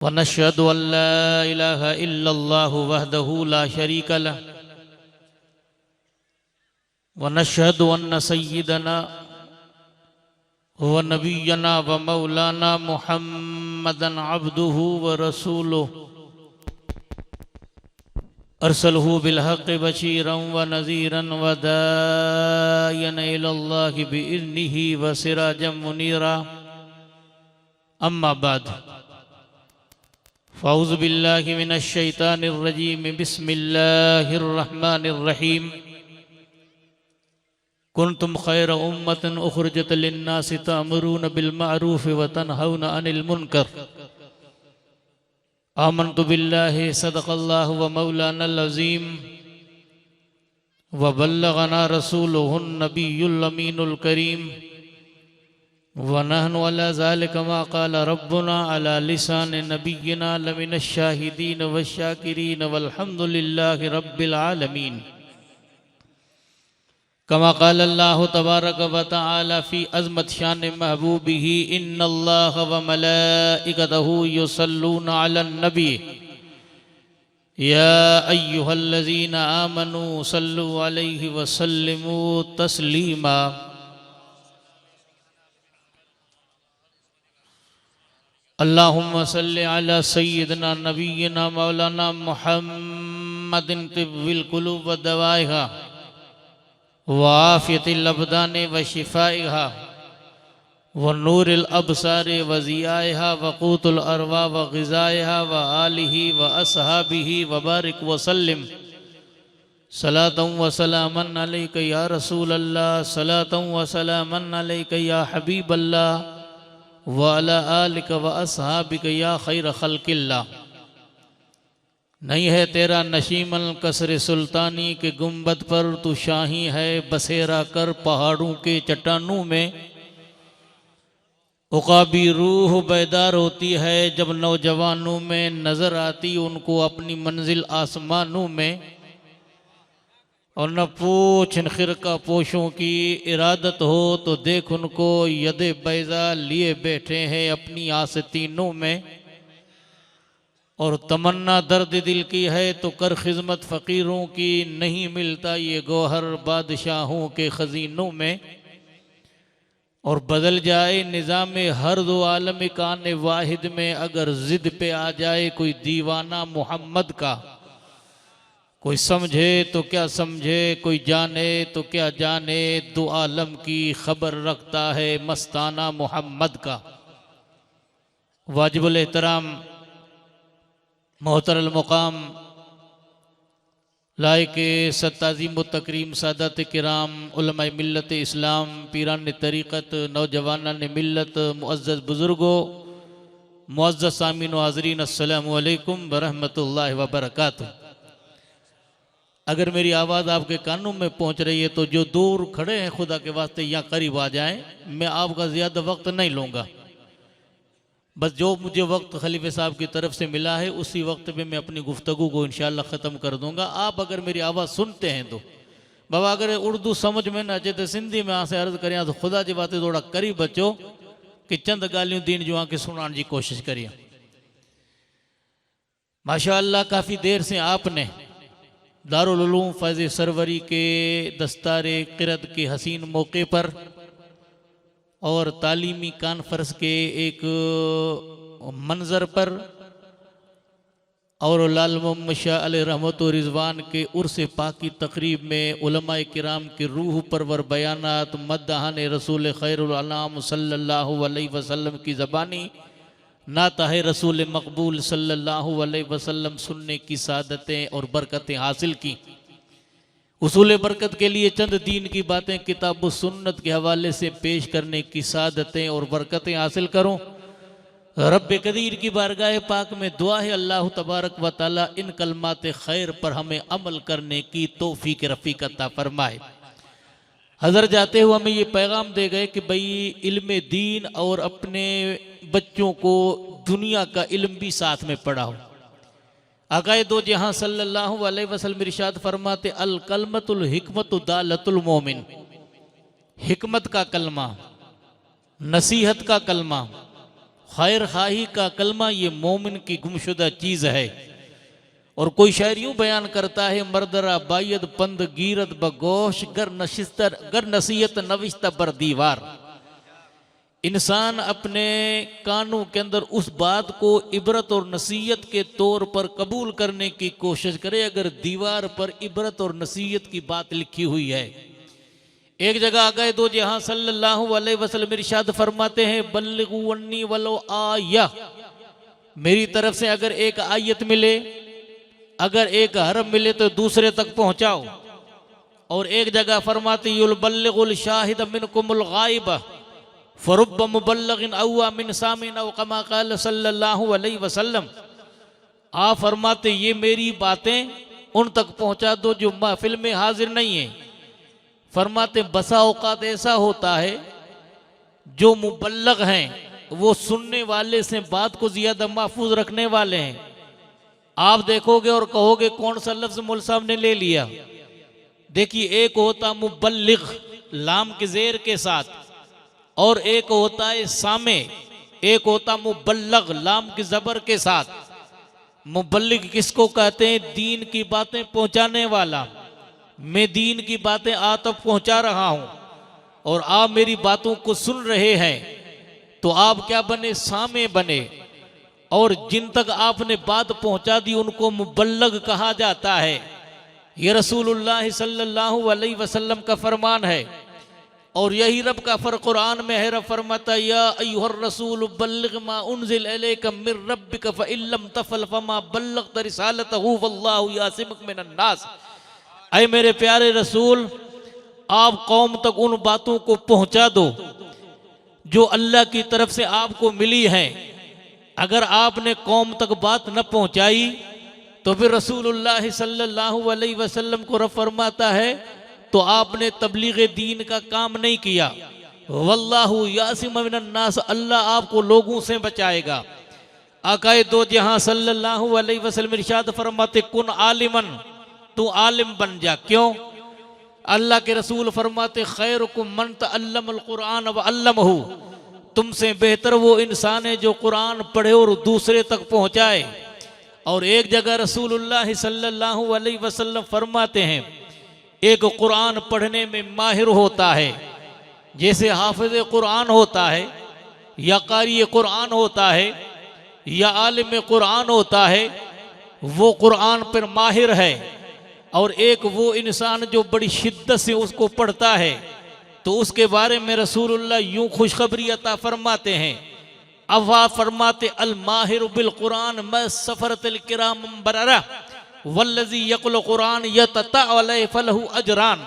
वनश्हदु अल्ला इलाहा इल्लल्लाहु वहदहु ला शरीका लह वनश्हदु अन्न सय्यिदना व नबियना व मौलाना मुहम्मदन अब्दुहु व रसूलुहु अरसलहु बिलहक़्क़ि बशीरन व नज़ीरन व दाइयन इलल्लाहि बिइज़्निहि व सिराजम मुनीरा। अम्मा बाद फ़अऊज़ु बिल्लाहि मिनश शैतानिर रजीम बिस्मिल्लाहिर रहमानिर रहीम। कुन्तुम खैर उम्मतिन उख़रिजत लिन्नासि तअमुरून बिल मअरूफ़ व तनहौना अनिल मुनकर। आमन्तु बिल्लाहि सदक़ल्लाहु व मौलानल अज़ीम व बल्लगना रसूलुहुन नबियुल अमीनुल करीम व नहनु अला ज़ालिका मा क़ाल रब्बुना अला लिसान नबिय्यिना लमिनश शाहिदीन वश्शाकिरीन वल्हम्दुलिल्लाहि रब्बिल आलमीन। कमा क़ाल अल्लाहु तबारक व तआला फ़ी अज़मत शान महबूबिही इन्नल्लाह व मलाइकतहु युसल्लूना अलन नबी या अय्युहल्लज़ीना आमनू सल्लु अलैहि व सल्लिमू तस्लीमा। अल्लाहुम्मा सल्लि अला सय्यिदिना नबिय्यिना मौलाना मुहम्मदिन तिब्बिल कुलूब व दवाइहा व आफ़ियतिल अबदान व शिफ़ाइहा व नूरिल अबसार व ज़ियाइहा व क़ूतुल अरवा व ग़िज़ाइहा व आलिही व अस्हाबिही व बारिक व सल्लिम सलातन व सलामन अलैका या रसूल अल्लाह सलातन व सलामन अलैका या हबीब अल्लाह व अला आलिका व अस्हाबिका या खैर खल्क़िल्लाह। नहीं है तेरा नशीमन कसरे सुल्तानी के गुंबद पर तू शाही है बसेरा कर पहाड़ों के चट्टानों में। उकाबी रूह बैदार होती है जब नौजवानों में नजर आती उनको अपनी मंजिल आसमानों में। और न पूछ खिरका पोशों की इरादत हो तो देख उनको यदे बैजा लिए बैठे हैं अपनी आस्तीनों में। और तमन्ना दर्द दिल की है तो कर खिदमत फ़कीरों की नहीं मिलता ये गौहर बादशाहों के ख़ज़ीनों में। और बदल जाए निज़ाम हर दो आलम कान वाहिद में अगर ज़िद पे आ जाए कोई दीवाना मोहम्मद का। कोई समझे तो क्या समझे कोई जाने तो क्या जाने दो आलम की खबर रखता है मस्ताना मोहम्मद का। वाजिबुल एहतराम मोहतरम मुकाम लायके सत्ताज़ीम तकरीम सादात किराम उलमाए मिल्लत इस्लाम पीरान तरीक़त नौजवानान मिल्लत मुअज़्ज़ज़ बुज़ुर्गो मुअज़्ज़ज़ सामीन व हाज़रीन अस्सलामु अलैकुम व रहमतुल्लाहि व बरकातुहू। अगर मेरी आवाज़ आपके कानों में पहुंच रही है तो जो दूर खड़े हैं खुदा के वास्ते यहाँ करीब आ जाएं। मैं आपका ज़्यादा वक्त नहीं लूँगा, बस जो मुझे वक्त खलीफे साहब की तरफ से मिला है उसी वक्त पे मैं अपनी गुफ्तगू को इंशाअल्लाह ख़त्म कर दूँगा। आप अगर मेरी आवाज़ सुनते हैं तो बाबा अगर उर्दू समझ में न अचे तो सिंधी में आसे अर्ज़ करें तो खुदा जी बातें थोड़ा करीब बचो कि चंद गालियों दीन जो आके सुनाने की कोशिश करिए। माशाअल्लाह काफ़ी देर से आपने दारुल उलूम फैज़ सरवरी के दस्तारे क़िरत के हसीन मौके पर और तालीमी कॉन्फ्रेंस के एक मंज़र पर और लाल मोहम्मद शाह अलैहि रहमत व रिज़वान के उर्स पाकी तकरीब में उलमाए किराम के रूह परवर बयानात मद्दाहान रसूल खैरुल अनाम सल्लल्लाहु अलैहि वसल्लम की ज़बानी नाता है रसूल मकबूल सल्लल्लाहु अलैहि वसल्लम सुनने की सादतें और बरकतें हासिल की। उसूल बरकत के लिए चंद दीन की बातें किताब सुन्नत के हवाले से पेश करने की सादतें और बरकतें हासिल करूं। रब्बे कदीर की बारगाह पाक में दुआ है अल्लाह तबारक व तआला इन कलमात खैर पर हमें अमल करने की तौफीक रफ़ीक अता फरमाए। हज़र जाते हुए हमें ये पैगाम दे गए कि भाई इल्म दीन और अपने बच्चों को दुनिया का इल्म भी साथ में पढ़ाओ। आकाए दो जहां सल्लल्लाहु अलैहि वसल्लम इरशाद फरमाते अल कलमतुल हिकमतु दालतुल मोमिन। हिकमत का कलमा, नसीहत का कलमा, खैर खाही का कलमा ये मोमिन की गुमशुदा चीज़ है। और कोई शायर यूँ बयान करता है, मर्दरा बायद पंद गीरत बगोश गर नसीहत नविश्ता बर दीवार। इंसान अपने कानों के अंदर उस बात को इबरत और नसीहत के तौर पर कबूल करने की कोशिश करे अगर दीवार पर इबरत और नसीहत की बात लिखी हुई है। एक जगह आ गए दो जहां सल्लल्लाहु अलैहि वसल्लम इरशाद फरमाते हैं, बल्लिगू अन्नी वलो आया, मेरी तरफ से अगर एक आयत मिले, अगर एक हरफ मिले तो दूसरे तक पहुंचाओ। और एक जगह फरमाते युल बल्लिगुल शाहिद मिनकुमुल गायब फरुब्ब मुबल्लिगिन अव्वा मिन सामिन अव कमा क़ाल सल्लल्लाहु अलैहि वसल्लम। आप फरमाते ये मेरी बातें उन तक पहुंचा दो जो महफिल में हाजिर नहीं है। फरमाते बसा औकात ऐसा होता है जो मुबल्लग हैं वो सुनने वाले से बात को ज्यादा महफूज रखने वाले हैं। आप देखोगे और कहोगे कौन सा लफ्ज मौलवी साहब ने ले लिया। देखिए, एक होता मुबल्लिग लाम के जेर के साथ, और एक होता है सामे, एक होता मुबल्लग लाम की जबर के साथ। मुबल्लिग किसको कहते हैं? दीन की बातें पहुंचाने वाला। मैं दीन की बातें आप तक पहुंचा रहा हूं और आप मेरी बातों को सुन रहे हैं, तो आप क्या बने? सामे बने। और जिन तक आपने बात पहुंचा दी उनको मुबल्लग कहा जाता है। ये रसूलुल्लाह सल्लल्लाहु अलैहि वसल्लम का फरमान है और यही रब का फर कुरान में है। रब फरमाता या अय्युहर रसूल बल्लिग मा उनज़िल इलैका मिर रब्बिका फ़इल्लम तफ़अल फ़मा बल्लग़त रिसालतहु वल्लाहु यासिमुक मिनन नास। ऐ मेरे प्यारे रसूल, आप कौम तक उन बातों को पहुंचा दो जो अल्लाह की तरफ से आपको मिली हैं। अगर आपने कौम तक बात न पहुंचाई तो फिर रसूलुल्लाह सल्लल्लाहु अलैहि वसल्लम को रब फरमाता है तो आपने तबलीग दीन का काम नहीं किया। वल्लाहु यासिमुक मिनन नास, अल्लाह आपको लोगों से बचाएगा। आकाए दो जहां सल्लल्लाहु अलैहि वसल्लम इरशाद फरमाते कुन आलिमन, तू आलिम बन जा। क्यों? अल्लाह के रसूल फरमाते खैरुकुम मन तअल्लमल कुरान व अल्लमहु, तुमसे बेहतर वो इंसान है जो कुरान पढ़े और दूसरे तक पहुंचाए। और एक जगह रसूलुल्लाह सल्लल्लाहु अलैहि वसल्लम फरमाते हैं एक कुरान पढ़ने में माहिर होता है, जैसे हाफिज कुरान होता है या कारी कुरान होता है या आलिम कुरान होता है, वो कुरान पर माहिर है। और एक वो इंसान जो बड़ी शिद्दत से उसको पढ़ता है, तो उसके बारे में रसूलुल्लाह यूं खुशखबरी अता फरमाते हैं। अब आप फरमाते अल माहिर बिल कुरान मैं सफरतल किराम बररा वल्लज़ी यक़ुल कुरान यततअ फलहु अजरान।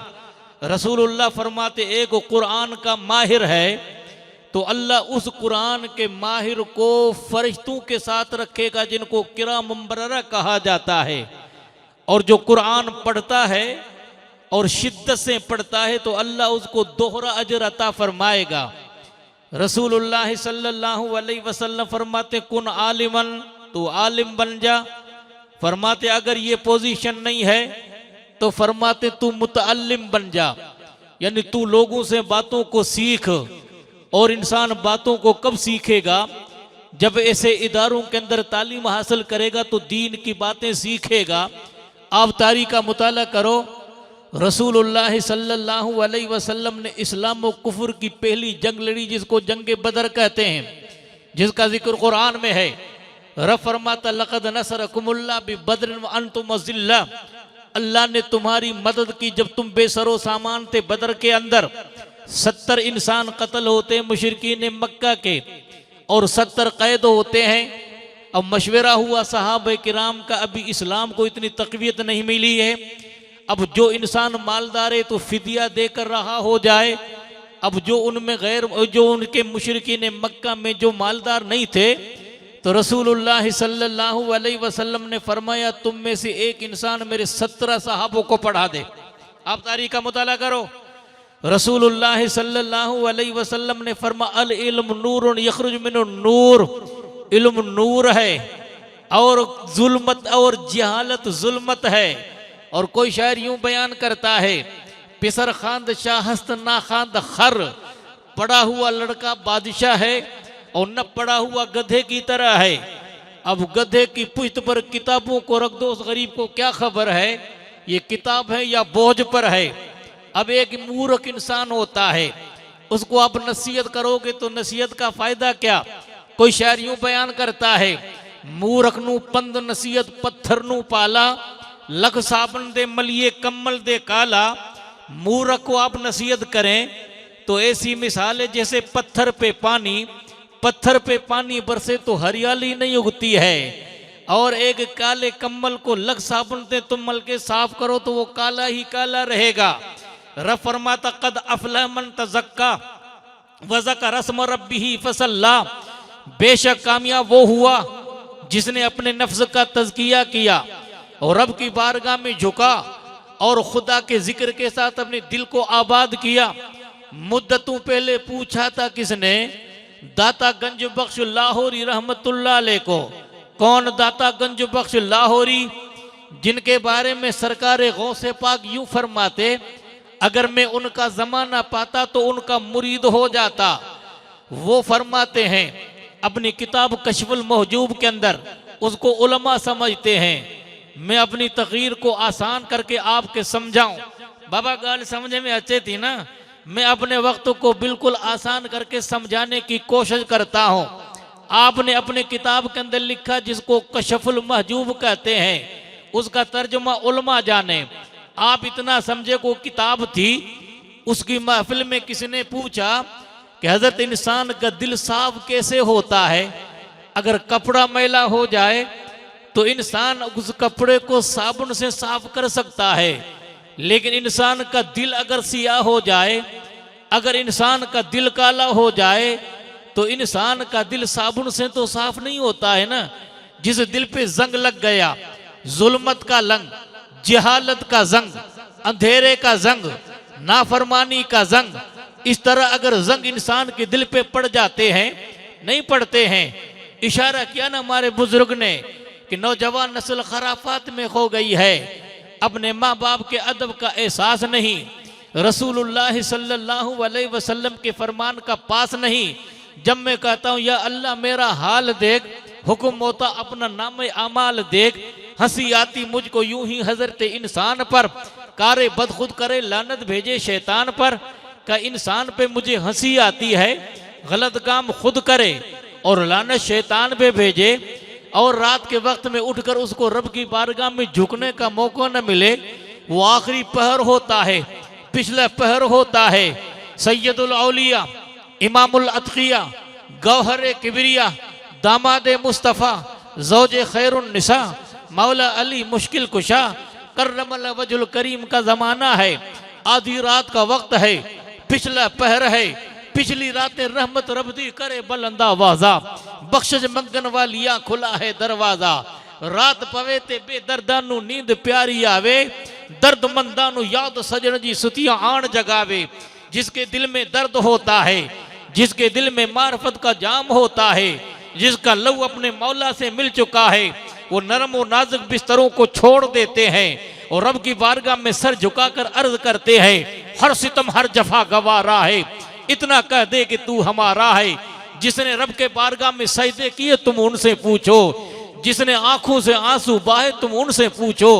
रसूलुल्लाह फरमाते एक कुरान का माहिर है तो अल्लाह उस कुरान के माहिर को फरिश्तों के साथ रखेगा जिनको किराम बररा कहा जाता है। और जो कुरान पढ़ता है और शिद्दत से पढ़ता है तो अल्लाह उसको दोहरा अजर अता फरमाएगा। रसूलुल्लाह सल्लल्लाहु अलैहि वसल्लम फरमाते कुन आलिमन, तू आलिम बन जा। फरमाते अगर ये पोजीशन नहीं है तो फरमाते तू मुतअल्लिम बन जा, यानी तू लोगों से बातों को सीख। और इंसान बातों को कब सीखेगा? जब ऐसे इदारों के अंदर तालीम हासिल करेगा तो दीन की बातें सीखेगा। आप तारीख का मुताला करो, रसूलुल्लाह सल्लल्लाहु अलैहि वसल्लम ने इस्लाम और कुफर की पहली जंग लड़ी जिसको जंग बदर कहते हैं, जिसका जिक्र कुरान में है। रब फरमाता लक़द नसरकुमुल्लाह बिबद्रिन व अंतुम अज़िल्ला, अल्लाह ने तुम्हारी मदद की जब तुम बेसरो सामान थे। बदर के अंदर 70 इंसान कत्ल होते हैं मुशरिकीन मक्का के और 70 कैद होते हैं। अब मशवरा हुआ सहाबा किराम का, अभी इस्लाम को इतनी तक़वियत नहीं मिली है। अब जो इंसान मालदार है तो फिदिया देकर रहा हो जाए। अब जो उनमें जो उनके मुशरिकीन मक्का में जो मालदार नहीं थे तो रसूलुल्लाह सल्लल्लाहु अलैहि वसल्लम ने फरमाया तुम में से एक इंसान मेरे 17 सहाबों को पढ़ा दे। आप तारीख का मुताला करो, रसूलुल्लाह सल्लल्लाहु अलैहि वसल्लम ने फरमा अल इल्म नूरुन यखरुज मिनुन नूर, इल्म नूर है और जुल्मत और जहालत जुल्मत है। और कोई शायर यूं बयान करता है पिसर खांद शाहस्त ना खांद खर, पड़ा हुआ लड़का बादशाह है और न पढ़ा हुआ गधे की तरह है। अब गधे की पुश्त पर किताबों को रख दो, उस गरीब को क्या खबर है ये किताब है या बोझ पर है। अब एक मूर्ख इंसान होता है, उसको आप नसीहत करोगे तो नसीहत का फायदा क्या। कोई शायर यूं बयान करता है, मूर्ख नू पंद नसीहत पत्थर नू पाला, लख साबन दे मलिए कम्मल दे काला। मूर्ख को आप नसीहत करें तो ऐसी मिसाल है जैसे पत्थर पे पानी, पत्थर पे पानी बरसे तो हरियाली नहीं उगती है, और एक काले कम्बल को लग साबुन से तुम मल के साफ करो तो वो काला ही काला रहेगा। रब फरमाता कद अफलह मन तज़क्का व ज़करा रस्म रब्बिही फसल्ला, बेशक कामयाब वो हुआ जिसने अपने नफ्स का तज़किया किया और रब की बारगाह में झुका और खुदा के जिक्र के साथ अपने दिल को आबाद किया। मुद्दतों पहले पूछा था किसने, दाता गंज बख्श लाहौरी रहमतुल्लाह अलैह को। कौन दाता गंज बख्श लाहौरी, जिनके बारे में सरकार गौसे पाक यूं फरमाते, अगर मैं उनका जमाना पाता तो उनका मुरीद हो जाता। वो फरमाते हैं अपनी किताब कश्फुल महजूब के अंदर, उसको उलमा समझते हैं। मैं अपनी तकरीर को आसान करके आपके समझाऊं, बाबा गाल समझे में अच्छे थी ना, मैं अपने वक्त को बिल्कुल आसान करके समझाने की कोशिश करता हूं। आपने अपने किताब के अंदर लिखा जिसको कशफुल महजूब कहते हैं, उसका तर्जुमा उलमा जाने। आप इतना समझे को किताब थी, उसकी महफिल में किसी ने पूछा कि हजरत इंसान का दिल साफ कैसे होता है। अगर कपड़ा मैला हो जाए तो इंसान उस कपड़े को साबुन से साफ कर सकता है, लेकिन इंसान का दिल अगर सियाह हो जाए, अगर इंसान का दिल काला हो जाए तो इंसान का दिल साबुन से तो साफ नहीं होता है ना। जिस दिल पे जंग लग गया, जुल्मत का लंग, जहालत का जंग, अंधेरे का जंग, नाफरमानी का जंग, इस तरह अगर जंग इंसान के दिल पे पड़ जाते हैं, नहीं पड़ते हैं। इशारा किया ना हमारे बुजुर्ग ने कि नौजवान नस्ल खराफात में खो गई है, अपने माँ बाप के अदब का एहसास नहीं, रसूलुल्लाह सल्लल्लाहु अलैहि वसल्लम के फरमान का पास नहीं। जब मैं कहता हूँ या अल्लाह मेरा हाल देख, हुक्म होता अपना नाम अमाल देख, हंसी आती मुझको यूं ही हजरत इंसान पर, कारे बद खुद करे लानत भेजे शैतान पर। का इंसान पे मुझे हंसी आती है, गलत काम खुद करे और लानत शैतान पे भेजे, और रात के वक्त में उठकर उसको रब की बारगाह में झुकने का मौका न मिले। वो आखिरी पहर होता है, पिछला पहर होता है। सैयदुल औलिया, इमामुल अतकिया, गौहर किबरिया, दामाद मुस्तफ़ा, ज़ौजे खैरुन निसा, मौला अली मुश्किल कुशा, करमल वजुल करीम का ज़माना है। आधी रात का वक्त है, पिछला पहर है, पिछली रातें रहमत रबदी करे बुलंदा वाजा, बख्शिश मंगन वालिया खुला है दरवाजा। रात पवे ते बेदर्दानू नींद प्यारी आवे, दर्द मंदानू याद सजन जी सुतियां आण जगावे। जिसके दिल में दर्द होता है, जिसके दिल में मार्फत का जाम होता है, जिसका लहू अपने मौला से मिल चुका है, वो नरम और नाजुक बिस्तरों को छोड़ देते हैं और रब की बारगाह में सर झुकाकर अर्ज करते हैं, हर सितम हर जफा गवारा है, इतना कह दे कि तू हमारा है। जिसने रब के बारगाह में सजदे किए तुम उनसे पूछो, जिसने आंखों से आंसू बहाए तुम उनसे पूछो।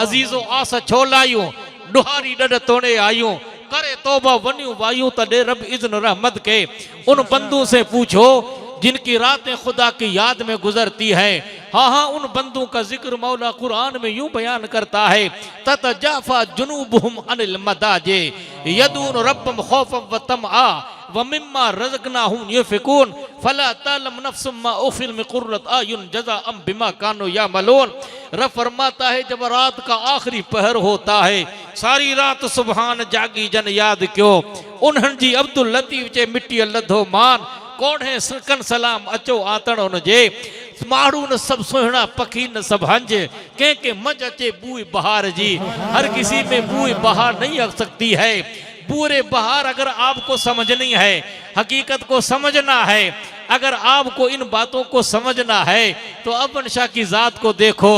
अजीजो आस छोलायूं डुहारी डड तोड़े आयूं, करे तौबा वन्यू वायूं तडे रब इज़्न रहमत के। उन बंदों से पूछो जिनकी रातें खुदा की याद में गुजरती है। हाँ हाँ, उन बंदों का जिक्र मौला कुरान में यूं बयान करता है, ततजाफा जुनूबुहुम अनिल मदाजे यदून रब्बम खौफम व तमआ व मिम्मा रज़क़नाहुम युनफ़िकून फला तालम नफ्सुम मा उख़िल मिन क़ुर्रत आयुन जज़ाअम बिमा कानू यामलून। रब फरमाता है जब रात का आखिरी पहर होता है, सारी रात सुबहान जागी जन याद क्यों, उन्हनि जी अब्दुल लतीफ़ चे मिट्टी लधो मान, कोढ़े सकन सलाम अचो आतण उनजे, माण्हू न सब सुहिणा पखी न सब हंज, के मज अचे बूई बहार जी। हर किसी में बूई बहार नहीं आ सकती है। पूरे बहार अगर आपको समझनी है, हकीकत को समझना है, अगर आपको इन बातों को समझना है तो अबन शाह की जात को देखो,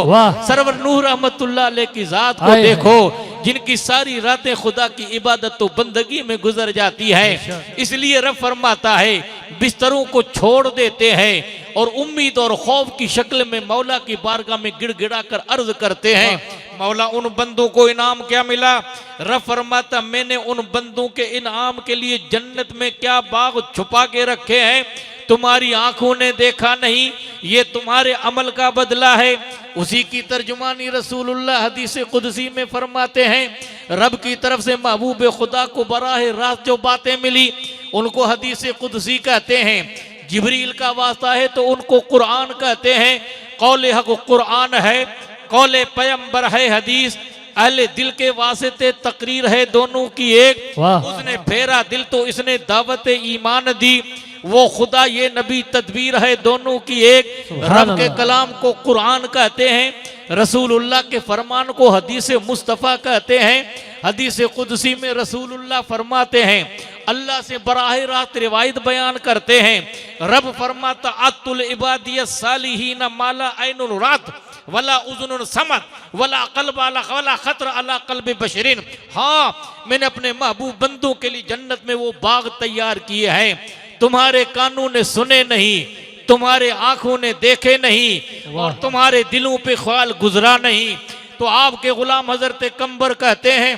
सरवर नूह रहमतुल्लाह अलैह की जात को देखो, जिनकी सारी रातें खुदा की इबादत तो बंदगी में गुजर जाती है। इसलिए रब फरमाता है बिस्तरों को छोड़ देते हैं और उम्मीद और खौफ की शक्ल में मौला की बारगाह में गिड़गिड़ा कर अर्ज करते हैं। मौला उन बंदों को इनाम क्या मिला? रब फरमाता मैंने उन बंदों के इनाम के लिए जन्नत में क्या बाग छुपा के रखे हैं, तुम्हारी आंखों ने देखा नहीं, ये तुम्हारे अमल का बदला है। उसी की तर्जुमानी रसूलुल्लाह हदीस कुदसी में फरमाते हैं, रब की तरफ से महबूब खुदा को बराह रास्त जो बातें मिली उनको हदीस कुदसी कहते हैं। जिब्रील का वास्ता है तो उनको कुरान कहते हैं। कौले हक कुरान है, कौले पैगंबर है हदीस, अहले दिल के वास्ते तकरीर है दोनों की एक। उसने फेरा दिल तो इसने दावत ईमान दी, वो खुदा ये नबी तदबीर है दोनों की एक। रब के कलाम को कुरान कहते हैं, रसूलुल्लाह के फरमान को हदीस मुस्तफ़ा कहते हैं। हदीस कुदसी में रसूलुल्लाह फरमाते हैं, अल्लाह से बराह रास्त रिवायत बयान करते हैं। रब फरमाता अतुल इबादियत सालिहीन माला ऐनुल रात वला उज़ुनुन समत वला कल्ब अला वला खतर अला कल्ब बशरिन। हाँ, मैंने अपने महबूब बंदों के लिए जन्नत में वो बाग तैयार किए हैं, तुम्हारे कानों ने सुने नहीं, तुम्हारे आंखों ने देखे नहीं और तुम्हारे दिलों पे ख्याल गुजरा नहीं। तो आपके गुलाम हजरत कंबर कहते हैं,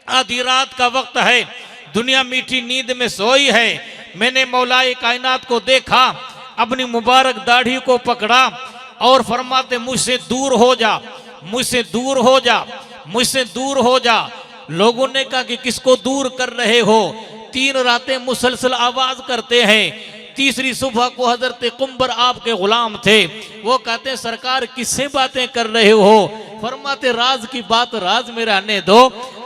आधी रात का वक्त है, दुनिया मीठी नींद में सोई है, मैंने मौलाए कायनात को देखा, अपनी मुबारक दाढ़ी को पकड़ा और फरमाते मुझसे दूर हो जा, मुझसे दूर हो जा, मुझसे दूर हो जा। लोगों ने कहा कि किसको दूर कर रहे हो? 3 रातें मुसलसल आवाज करते हैं। तीसरी सुबह को हजरत कुंबर आपके गुलाम थे, वो कहते सरकार किससे बातें कर रहे हो? फरमाते राज की बात राज में रहने दो।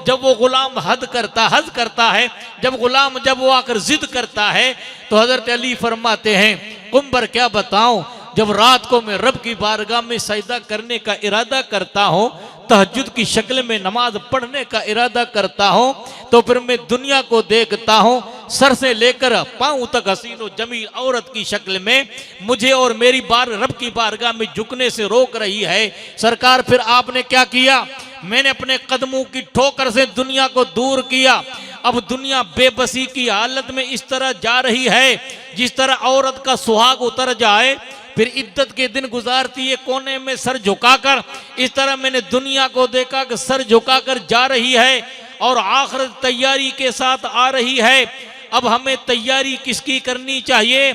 जब वो गुलाम हद करता है, जब वो आकर जिद करता है तो हजरत अली फरमाते हैं, कुंबर क्या बताऊं, जब रात को मैं रब की बारगाह में सजदा करने का इरादा करता हूँ, तहज्जुद की शक्ल में नमाज पढ़ने का इरादा करता हूँ, तो फिर मैं दुनिया को देखता हूँ, सर से लेकर पांव तक हसीन और जमील औरत की शक्ल में मुझे और मेरी रब की बारगाह में झुकने से रोक रही है। सरकार फिर आपने क्या किया? मैंने अपने कदमों की ठोकर से दुनिया को दूर किया। अब दुनिया बेबसी की हालत में इस तरह जा रही है जिस तरह औरत का सुहाग उतर जाए, फिर इद्दत के दिन गुजारती है कोने में सर झुकाकर। इस तरह मैंने दुनिया को देखा कि सर झुकाकर जा रही है और आखिरत तैयारी के साथ आ रही है। अब हमें तैयारी किसकी करनी चाहिए?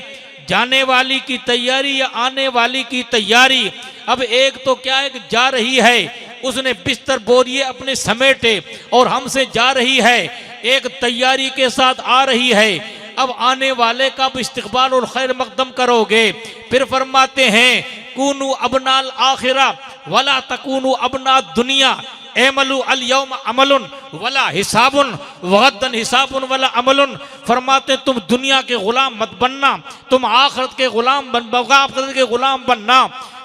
जाने वाली की तैयारी या आने वाली की तैयारी? अब एक तो क्या है कि जा रही है, उसने बिस्तर बोरिए अपने समेटे और हमसे जा रही है, एक तैयारी के साथ आ रही है। अब आने वाले का भी इस्तिकबाल और खैर मकदम करोगे। फिर फरमाते हैं, कूनू अबनाल आखिरा वला तकूनू अबना दुनिया, एमलू अल यौम अमलुन वला हिसाबुन वगद्दन हिसाबुन वला अमलुन। फरमाते तुम दुनिया के गुलाम मत बनना, तुम आखिरत के गुलाम बनना।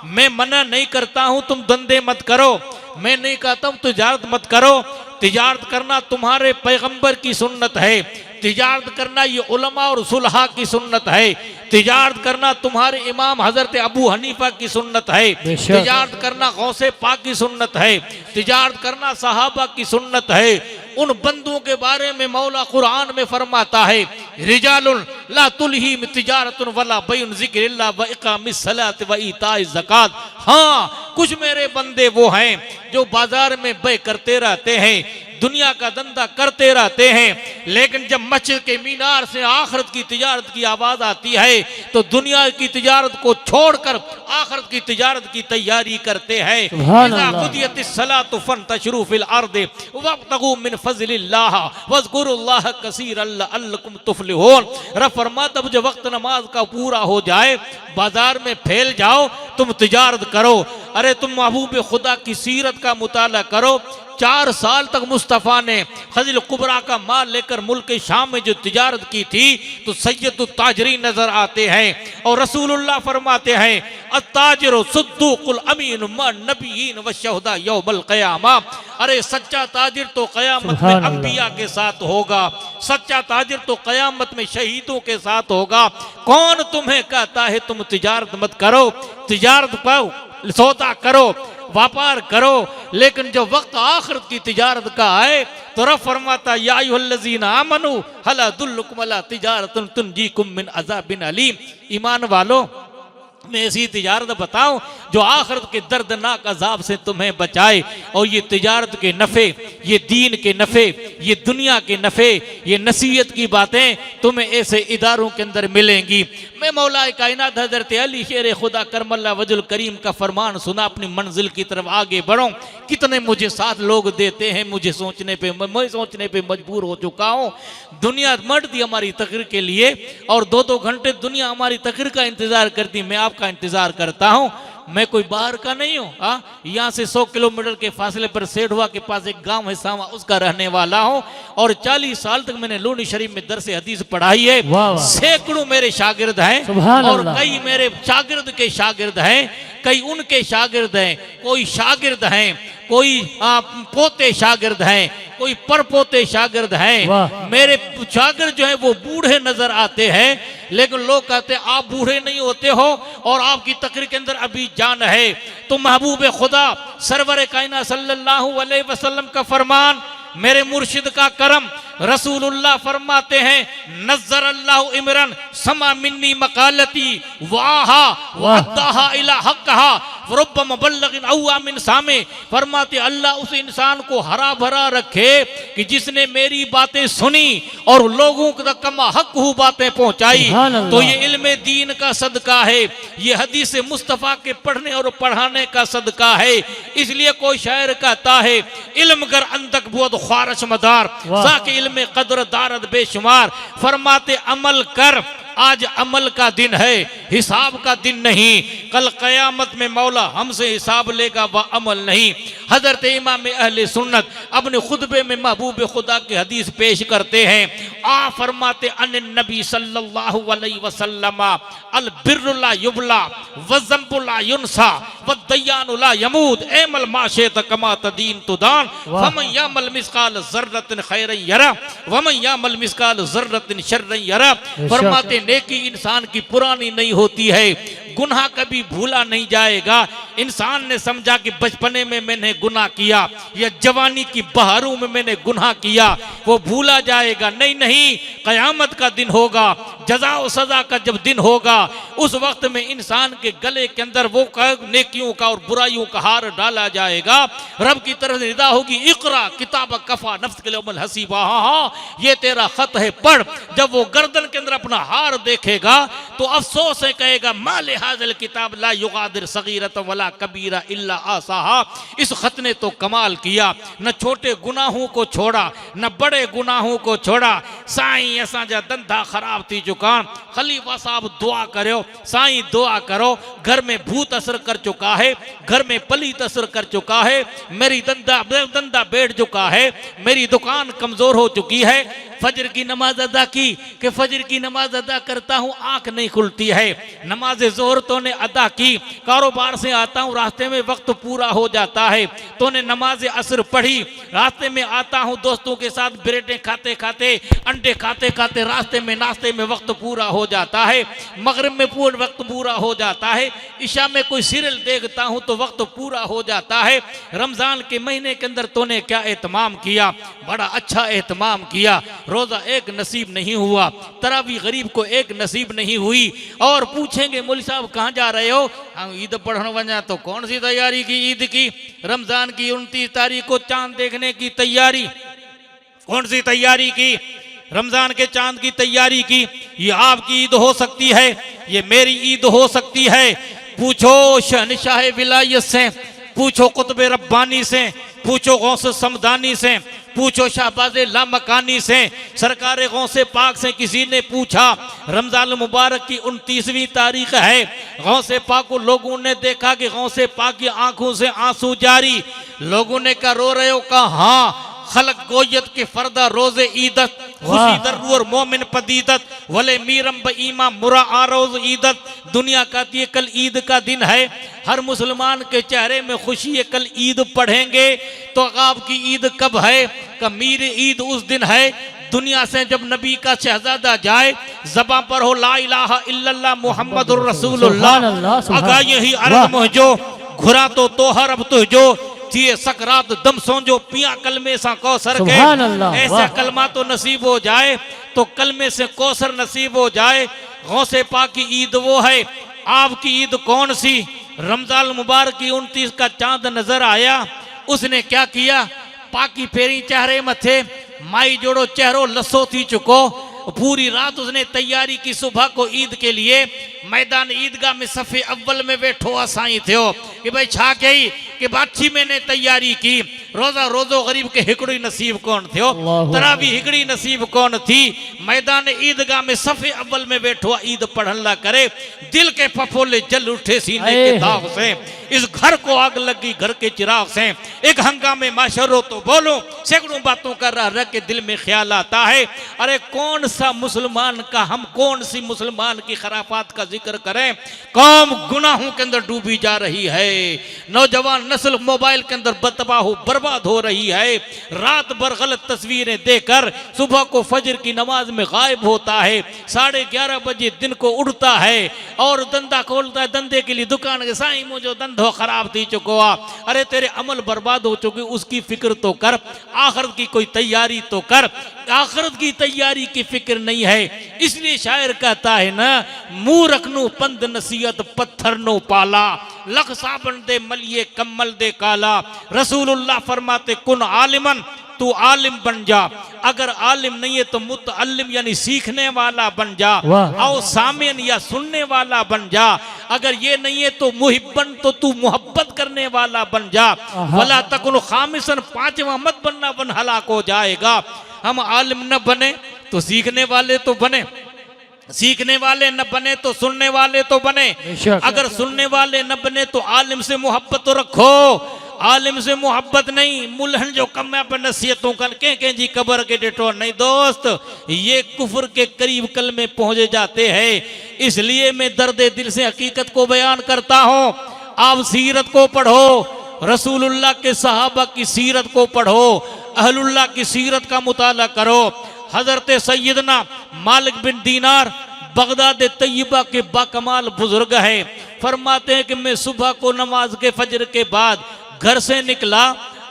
मैं मना नहीं करता हूँ तुम धंधे मत करो, मैं नहीं कहता हूँ तिजारत मत करो। तिजारत करना तुम्हारे पैगंबर की सुन्नत है, तिजारत करना ये उलमा और सुलहा की सुन्नत है, तिजारत करना तुम्हारे इमाम हजरत अबू हनीफा की सुन्नत है, तिजारत करना गौसे पाक की सुन्नत है, तिजारत करना सहाबा की सुन्नत है। उन बंदों के बारे में मौला कुरान में फरमाता है, रिजालुन ला तुलहीम तिजारतुन वला बैउन ज़िक्रिल्लाह व इक़ामिस सलात व ईताइज़ ज़कात। हाँ, कुछ मेरे बंदे वो हैं जो बाजार में बे करते रहते हैं, दुनिया का धंधा करते रहते हैं, लेकिन जब मस्जिद के मीनार से आखिरत की तिजारत की आवाज आती है तो दुनिया की तिजारत को छोड़कर आखिरत की तिजारत की तैयारी करते हैं। इज़ा क़ुदियतिस सलातु फंतशिरू फिल अर्दि वब्तगू मिन फज़लिल्लाह वज़कुरुल्लाह कसीरन लअल्लकुम तुफ़लिहून। रब फरमाता जब वक्त नमाज का पूरा हो जाए, बाजार में फैल जाओ, तुम तिजारत करो। अरे तुम महबूब खुदा की सीरत का मुताला करो। 4 साल तक मुस्तफ़ा ने खज़ील कुबरा का माल लेकर मुल्क शाम में जो तिजारत की थी तो सैयदुत ताजरीन नजर आते हैं और रसूलुल्लाह फरमाते हैं, अत्ताजिरु सुद्दूकुल अमीन मा नबिय्यीन व शुहदा यौमल क़यामा। अरे सच्चा ताजिर तो क़यामत में अंबिया के साथ होगा, सच्चा ताजिर तो क़यामत में शहीदों के साथ होगा। कौन तुम्हें कहता है तुम तिजारत मत करो? तिजारत पाओ, सौदा करो, व्यापार करो, लेकिन जब वक्त आखिरत की तिजारत का आए तो रब फरमाता या अय्युहल्लज़ीना आमनू हल अदुल्लुकुम अला तिजारतिन तुनजीकुम मिन अज़ाबिन अलीम। ईमान वालों, मैं ऐसी तिजारत बताऊं जो आखिरत के दर्दनाक अजाब से तुम्हें बचाए। और ये तिजारत के नफ़े, ये दीन के नफ़े, ये दुनिया के नफ़े, ये नसीहत की बातें तुम्हें ऐसे इदारों के अंदर मिलेंगी। मैं मौला कायनात हज़रत अली शेर खुदा करमल्ला वजुल करीम का फरमान सुना, अपनी मंजिल की तरफ आगे बढ़ो। कितने मुझे साथ लोग देते हैं, मुझे सोचने पे मजबूर हो चुका हूँ। दुनिया मरती हमारी तकरीर के लिए और 2-2 घंटे दुनिया हमारी तकरीर का इंतजार करती, मैं आपका इंतजार करता हूँ। मैं कोई बाहर का नहीं हूँ, यहाँ से 100 किलोमीटर के फासले पर सेठवा के पास एक गांव है सावा, उसका रहने वाला हूँ। और 40 साल तक मैंने लूनी शरीफ में दरस हदीस पढ़ाई है। सैकड़ों मेरे शागिर्द हैं और कई मेरे शागिर्द के शागिर्द हैं, कई उनके शागिर्द हैं, कोई शागिर्द हैं, कोई पोते शागिर्द हैं, कोई परपोते शागिर्द हैं। मेरे शागिर्द जो है वो बूढ़े नजर आते हैं, लेकिन लोग कहते हैं आप बूढ़े नहीं होते हो और आपकी तकरीर के अंदर अभी जान है। तो महबूब खुदा सरवर कायनात सल्लल्लाहु अलैहि वसल्लम का फरमान, मेरे मुर्शिद का करम, रसूलुल्लाह फरमाते हैं नज़र अल्लाहु इमरन समा मिन्नी मकालती वाहा वअद्दाहा इला हक़्क़हा वरुब्ब मुबल्लिगिन अव्वा मिन सामे। फरमाते अल्लाह उस इंसान को हरा भरा रखे कि जिसने मेरी बातें सुनी और लोगों तक कमा हक हु बातें पहुंचाई। तो ये इल्म दीन का सदका है, ये हदीस मुस्तफ़ा के पढ़ने और पढ़ाने का सदका है। इसलिए कोई शायर कहता है इल्म कर अंतक बहुत ख्वारश मदार साके इल्म कदर दारद बेशुमार। फरमाते अमल कर, आज अमल का दिन है, हिसाब का दिन नहीं। कल क़यामत में मौला हमसे हिसाब लेगा, वह अमल नहीं। हजरत इमाम अहले सुन्नत अपने खुतबे में महबूब खुदा की हदीस पेश करते हैं। आ फरमाते अन नबी सल्लल्लाहु अलैहि वसल्लम अल बिर्रु ला युबला व ज़म्बु ला युनसा व दय्यानु ला यमूत एमल माशेत कमा तदीन तुदान फमन यामल मिस्काल ज़र्रतिन खैरन यरा वमन यामल मिस्काल ज़र्रतिन शर्रन यरा। फरमाते नेकी इंसान की पुरानी नहीं होती है, गुनाह कभी भूला नहीं जाएगा। इंसान ने समझा कि बचपने में मैंने गुनाह किया या जवानी की बहारों में मैंने गुनाह किया, वो भूला जाएगा। नहीं नहीं, क़यामत का दिन होगा, जज़ा और सज़ा का जब दिन होगा, उस वक्त में इंसान के गले के अंदर वो नेकियों का और बुराइयों का हार डाला जाएगा। रब की तरफ निदा होगी इक़रा किताब कफ़ा नफ्स के लिए हसीबा, हाँ ये तेरा खत है पढ़। जब वो गर्दन के अंदर अपना हार देखेगा तो अफसोस है, कहेगा माले हाज़िल किताब ला युगादिर सगीरत वला कबीरा इल्ला आसाहा। इस खत ने तो कमाल किया, न छोटे गुनाहों को छोड़ा न बड़े गुनाहों को छोड़ा। साईं असां जा धंधा खराब थी चुका, खलीफा साहब दुआ करो, साईं दुआ करो। घर में भूत असर कर चुका है, घर में पलीत असर कर चुका है, मेरी धंधा बैठ चुका है, मेरी दुकान कमजोर हो चुकी है। फजर की नमाज अदा की कि फजर की नमाज अदा करता हूँ आंख नहीं खुलती है। नमाज जोहर तो ने अदा की, कारोबार से आता हूँ रास्ते में वक्त पूरा हो जाता है। तो ने नमाज असर पढ़ी, रास्ते में आता हूँ दोस्तों के साथ ब्रेडें खाते खाते अंडे खाते खाते रास्ते में नाश्ते में वक्त पूरा हो जाता है। मगरिब में पूरा वक्त पूरा हो जाता है। इशा में कोई सीरियल देखता हूँ तो वक्त पूरा हो जाता है। रमजान के महीने के अंदर तो ने क्या एहतमाम किया, बड़ा अच्छा एहतमाम किया। रोजा एक नसीब नहीं हुआ, तरावी गरीब को एक नसीब नहीं हुई। और पूछेंगे मौलवी साहब कहाँ जा रहे हो, हम ईद पढ़ने वजह। तो कौन सी तैयारी की ईद की? रमजान की 29 तारीख को चांद देखने की तैयारी। कौन सी तैयारी की? रमजान के चांद की तैयारी की। ये आपकी ईद हो सकती है, ये मेरी ईद हो सकती है। पूछो शहनशाह विलायत से, पूछो कुतुब रब्बानी से, पूछो गौस समदानी से, पूछो शाहबाज़ लामकानी से, सरकार गौसे पाक से। किसी ने पूछा रमजान मुबारक की 29वीं तारीख है, गौसे पाक को लोगों ने देखा कि गौसे पाक की आंखों से आंसू जारी। लोगों ने कहा रो रहे हो? कहा हाँ। खलक गोयत के फरदा रोजे ईदत खुशी दर्र मोमिन पदीदत वले मीरम बईमा मुरा आरोज ईदत। दुनिया कहती है कल ईद का दिन है, हर मुसलमान के चेहरे में खुशी है, कल ईद पढ़ेंगे। तो आपकी ईद कब है? का मेरी ईद उस दिन है दुनिया से जब नबी का शहजादा जाए, ज़बां पर हो ला इलाहा इल्लल्लाह मुहम्मदुर रसूलुल्लाह। अगा यही अर्ज़ मुझो घुरा तो हर अब तुझो थिए सकरात दम सोंजो पिया कलमे सा कौसर के, सुभान अल्लाह, ऐसा वाह। कलमा तो नसीब हो जाए तो कलमे से कौसर नसीब हो जाए। गौसे पाक की ईद वो है। आपकी ईद कौन सी? रमजान मुबारक की 29 का चांद नजर आया, उसने क्या किया? पाकी फेरी चेहरे मथे, माई जोड़ो चेहरो लसो थी चुको। पूरी रात उसने तैयारी की सुबह को ईद के लिए। मैदान ईदगाह में सफ़े अव्वल में बैठो असाई थियो कि भाई छा कई कि बाछी मैंने तैयारी की। रोजा रोजो गरीब के हिकड़ी नसीब कौन थियो, तरावी हिकड़ी नसीब कौन थी। मैदान ईदगाह में सफ़े अव्वल में बैठो ईद पढ़न ला करे। दिल के फफोले जल उठे सीने के दाग से, इस घर को आग लगी घर के चिराग से। एक हंगामे माशरो तो बोलो, सैकड़ों बातों कर रह के दिल में ख्याल आता है, अरे कौन सा मुसलमान का, हम कौन सी मुसलमान की खराफात का जिक्र करें। कौम गुनाहों के अंदर डूबी जा रही है, नौजवान नस्ल मोबाइल के अंदर बतबाह बर्बाद हो रही है। रात भर गलत तस्वीरें देखकर सुबह को फजर की नमाज में गायब होता है। 11:30 बजे दिन को उड़ता है और धंधा खोलता है। धंधे के लिए दुकान के साई मुझे धंधो खराब थी चुको आ। अरे तेरे अमल बर्बाद हो चुके, उसकी फिक्र तो कर। आखिरत की कोई तैयारी तो कर। आखिरत की तैयारी की फिक्र नहीं है। इसलिए शायर कहता है ना, मुंह रखनू पंद नसीहत पत्थर नो पाला, लख साबन दे मलिए कम्मल दे काला। रसूलुल्लाह फरमाते कुन आलिमन, तू आलिम बन जा। अगर आलिम नहीं है तो मुतअल्लिम यानी सीखने वाला बन जा, और सामिन या सुनने वाला बन जा। अगर ये नहीं है तो मुहिब्बन, तो तू मोहब्बत करने वाला बन जा। वला तकुन खामिसन, पांचवा मत बनना, बन हलाक हो जाएगा। हम आलिम न बने तो सीखने वाले तो बने, सीखने वाले न बने तो सुनने वाले तो बने। अगर सुनने वाले न बने तो आलिम से मोहब्बत तो रखो। आलिम से मोहब्बत नहीं, मुल्हन जो कम है पर नसीहतों कर के जी कबर के डेटो नहीं दोस्त, ये कुफर के करीब कल में पहुंचे जाते हैं। इसलिए मैं दर्द दिल से हकीकत को बयान करता हूँ। आप सीरत को पढ़ो, रसूलुल्लाह के सहाबा की सीरत को पढ़ो, अहलुल्लाह की सीरत का मुताला करो। हजरत सैयदना मालिक बिन दीनार बगदाद तैयबा के बाकमाल बुजुर्ग है। फरमाते हैं कि मैं सुबह को नमाज के फजर के बाद घर से निकला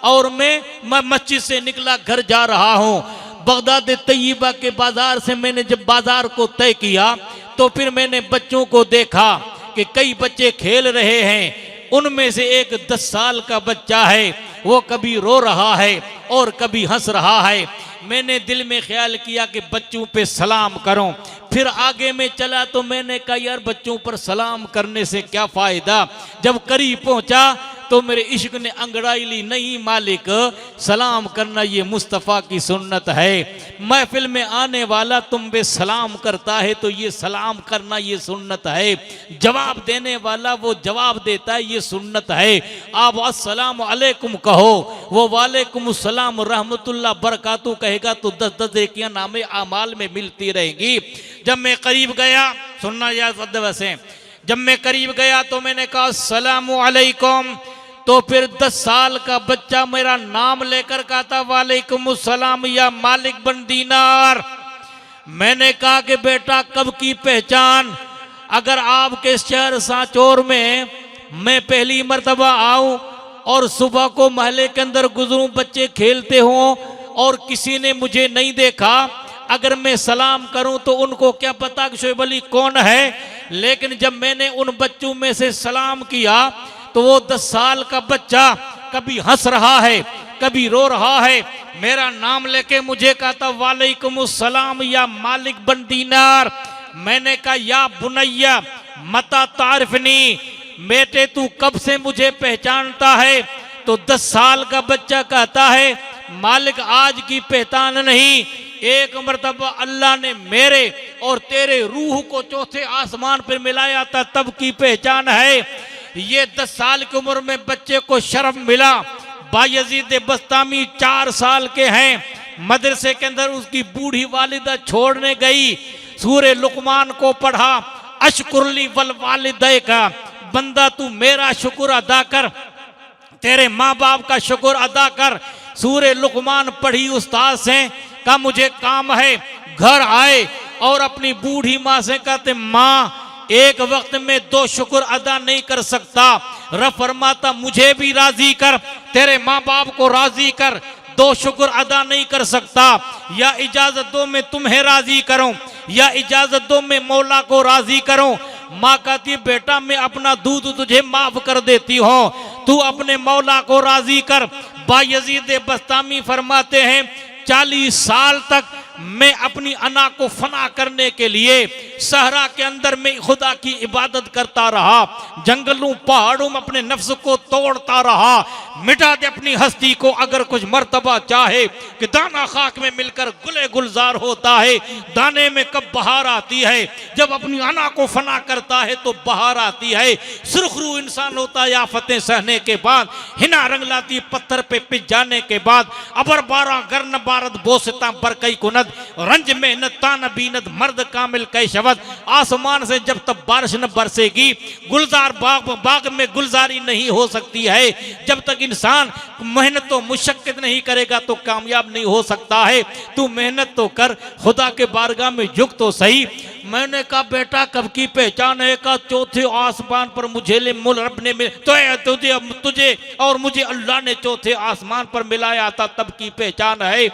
और मैं मस्जिद से निकला, घर जा रहा हूँ। बगदाद तैयबा के बाजार से मैंने जब बाजार को तय किया तो फिर मैंने बच्चों को देखा कि कई बच्चे खेल रहे हैं। उनमें से एक 10 साल का बच्चा है, वो कभी रो रहा है और कभी हंस रहा है। मैंने दिल में ख्याल किया कि बच्चों पे सलाम करूं। फिर आगे में चला तो मैंने कहा यार बच्चों पर सलाम करने से क्या फायदा। जब करीब पहुंचा तो मेरे इश्क ने अंगड़ाई ली, नहीं मालिक, सलाम करना ये मुस्तफ़ा की सुन्नत है। महफिल में आने वाला तुम पे सलाम करता है तो ये सलाम करना ये सुन्नत है। जवाब देने वाला वो जवाब देता है, ये सुन्नत है। आप अस्सलाम अलैकुम कहो, वो वालेकुम सलाम रहमतुल्लाह बरकातु कहेगा तो 10-10 नेकियां नामे आमाल में मिलती रहेंगी। जब मैं करीब गया, सुनना याद वैसे, जब मैं करीब गया तो मैंने कहा अस्सलामु अलैकुम। तो फिर 10 साल का बच्चा मेरा नाम लेकर कहा था वालेकुम सलाम या मालिक बिन दीनार। मैंने कहा कि बेटा कब की पहचान, अगर आपके शहर सांचौर में मैं पहली मर्तबा आऊं और सुबह को महल्ले के अंदर गुजरूं, बच्चे खेलते हों और किसी ने मुझे नहीं देखा, अगर मैं सलाम करूं तो उनको क्या पता कि शोएब अली कौन है। लेकिन जब मैंने उन बच्चों में से सलाम किया तो वो 10 साल का बच्चा कभी हंस रहा है, कभी रो रहा है। मेरा नाम लेके मुझे कहा था वालेकुम सलाम या मालिक बिन दीनार। मैंने कहा या बुनैया मता तारिफनी, बेटे तू कब से मुझे पहचानता है। तो 10 साल का बच्चा कहता है मालिक आज की पहचान नहीं, एक मर्तबा अल्लाह ने मेरे और तेरे रूह को चौथे आसमान पर मिलाया था तब की पहचान है। ये 10 साल की उम्र में बच्चे को शर्फ मिला। बायजीद बस्तामी 4 साल के हैं, मदरसे के अंदर उसकी बूढ़ी वालिदा छोड़ने गई, सूरे लुकमान को पढ़ा, अशकुरली वल वालिदै का, बंदा तू मेरा शुक्र अदा कर, तेरे माँ बाप का शुक्र अदा कर। सूरे लुकमान पढ़ी उस्ताद से, का मुझे काम है। घर आए और अपनी बूढ़ी माँ से कहते माँ एक वक्त में 2 शुक्र अदा नहीं कर सकता, रब फरमाता मुझे भी राजी कर। तेरे माँ बाप को राजी कर, दो शुक्र अदा नहीं कर सकता, या इजाजत दो मैं तुम्हें राजी करूं, या इजाजत दो मैं मौला को राजी करूं। माँ कहती बेटा मैं अपना दूध तुझे माफ कर देती हूँ, तू अपने मौला को राजी कर। बायजीद बस्तामी फरमाते हैं 40 साल तक मैं अपनी अना को फना करने के लिए सहरा के अंदर में खुदा की इबादत करता रहा, जंगलों पहाड़ों में अपने नफ्स को तोड़ता रहा। मिटा दे अपनी हस्ती को अगर कुछ मर्तबा चाहे कि दाना खाक में मिलकर गुले गुलजार होता है। दाने में कब बहार आती है, जब अपनी अना को फना करता है तो बहार आती है। सुरखरू इंसान होता है आफतें सहने के बाद, हिना रंग लाती पत्थर पे पिच जाने के बाद। अबर 12 गर्न बारद बोसता बरकई कुनद, रंज मेहनत तान बीनत मर्द कामिल कई शब्द। आसमान से जब तक बारिश न बरसेगी, गुलजार बाग में गुलजारी नहीं हो सकती है। जब तक इंसान मेहनत तो मुशक्कत नहीं करेगा तो कामयाब नहीं हो सकता है। तू मेहनत तो कर, खुदा के बारगाह में झुक तो सही। मैंने कहा बेटा कब की पहचान है? का चौथे आसमान पर मुझे रब ने तुझे और मुझे अल्लाह ने चौथे आसमान पर मिलाया था, तब की पहचान है।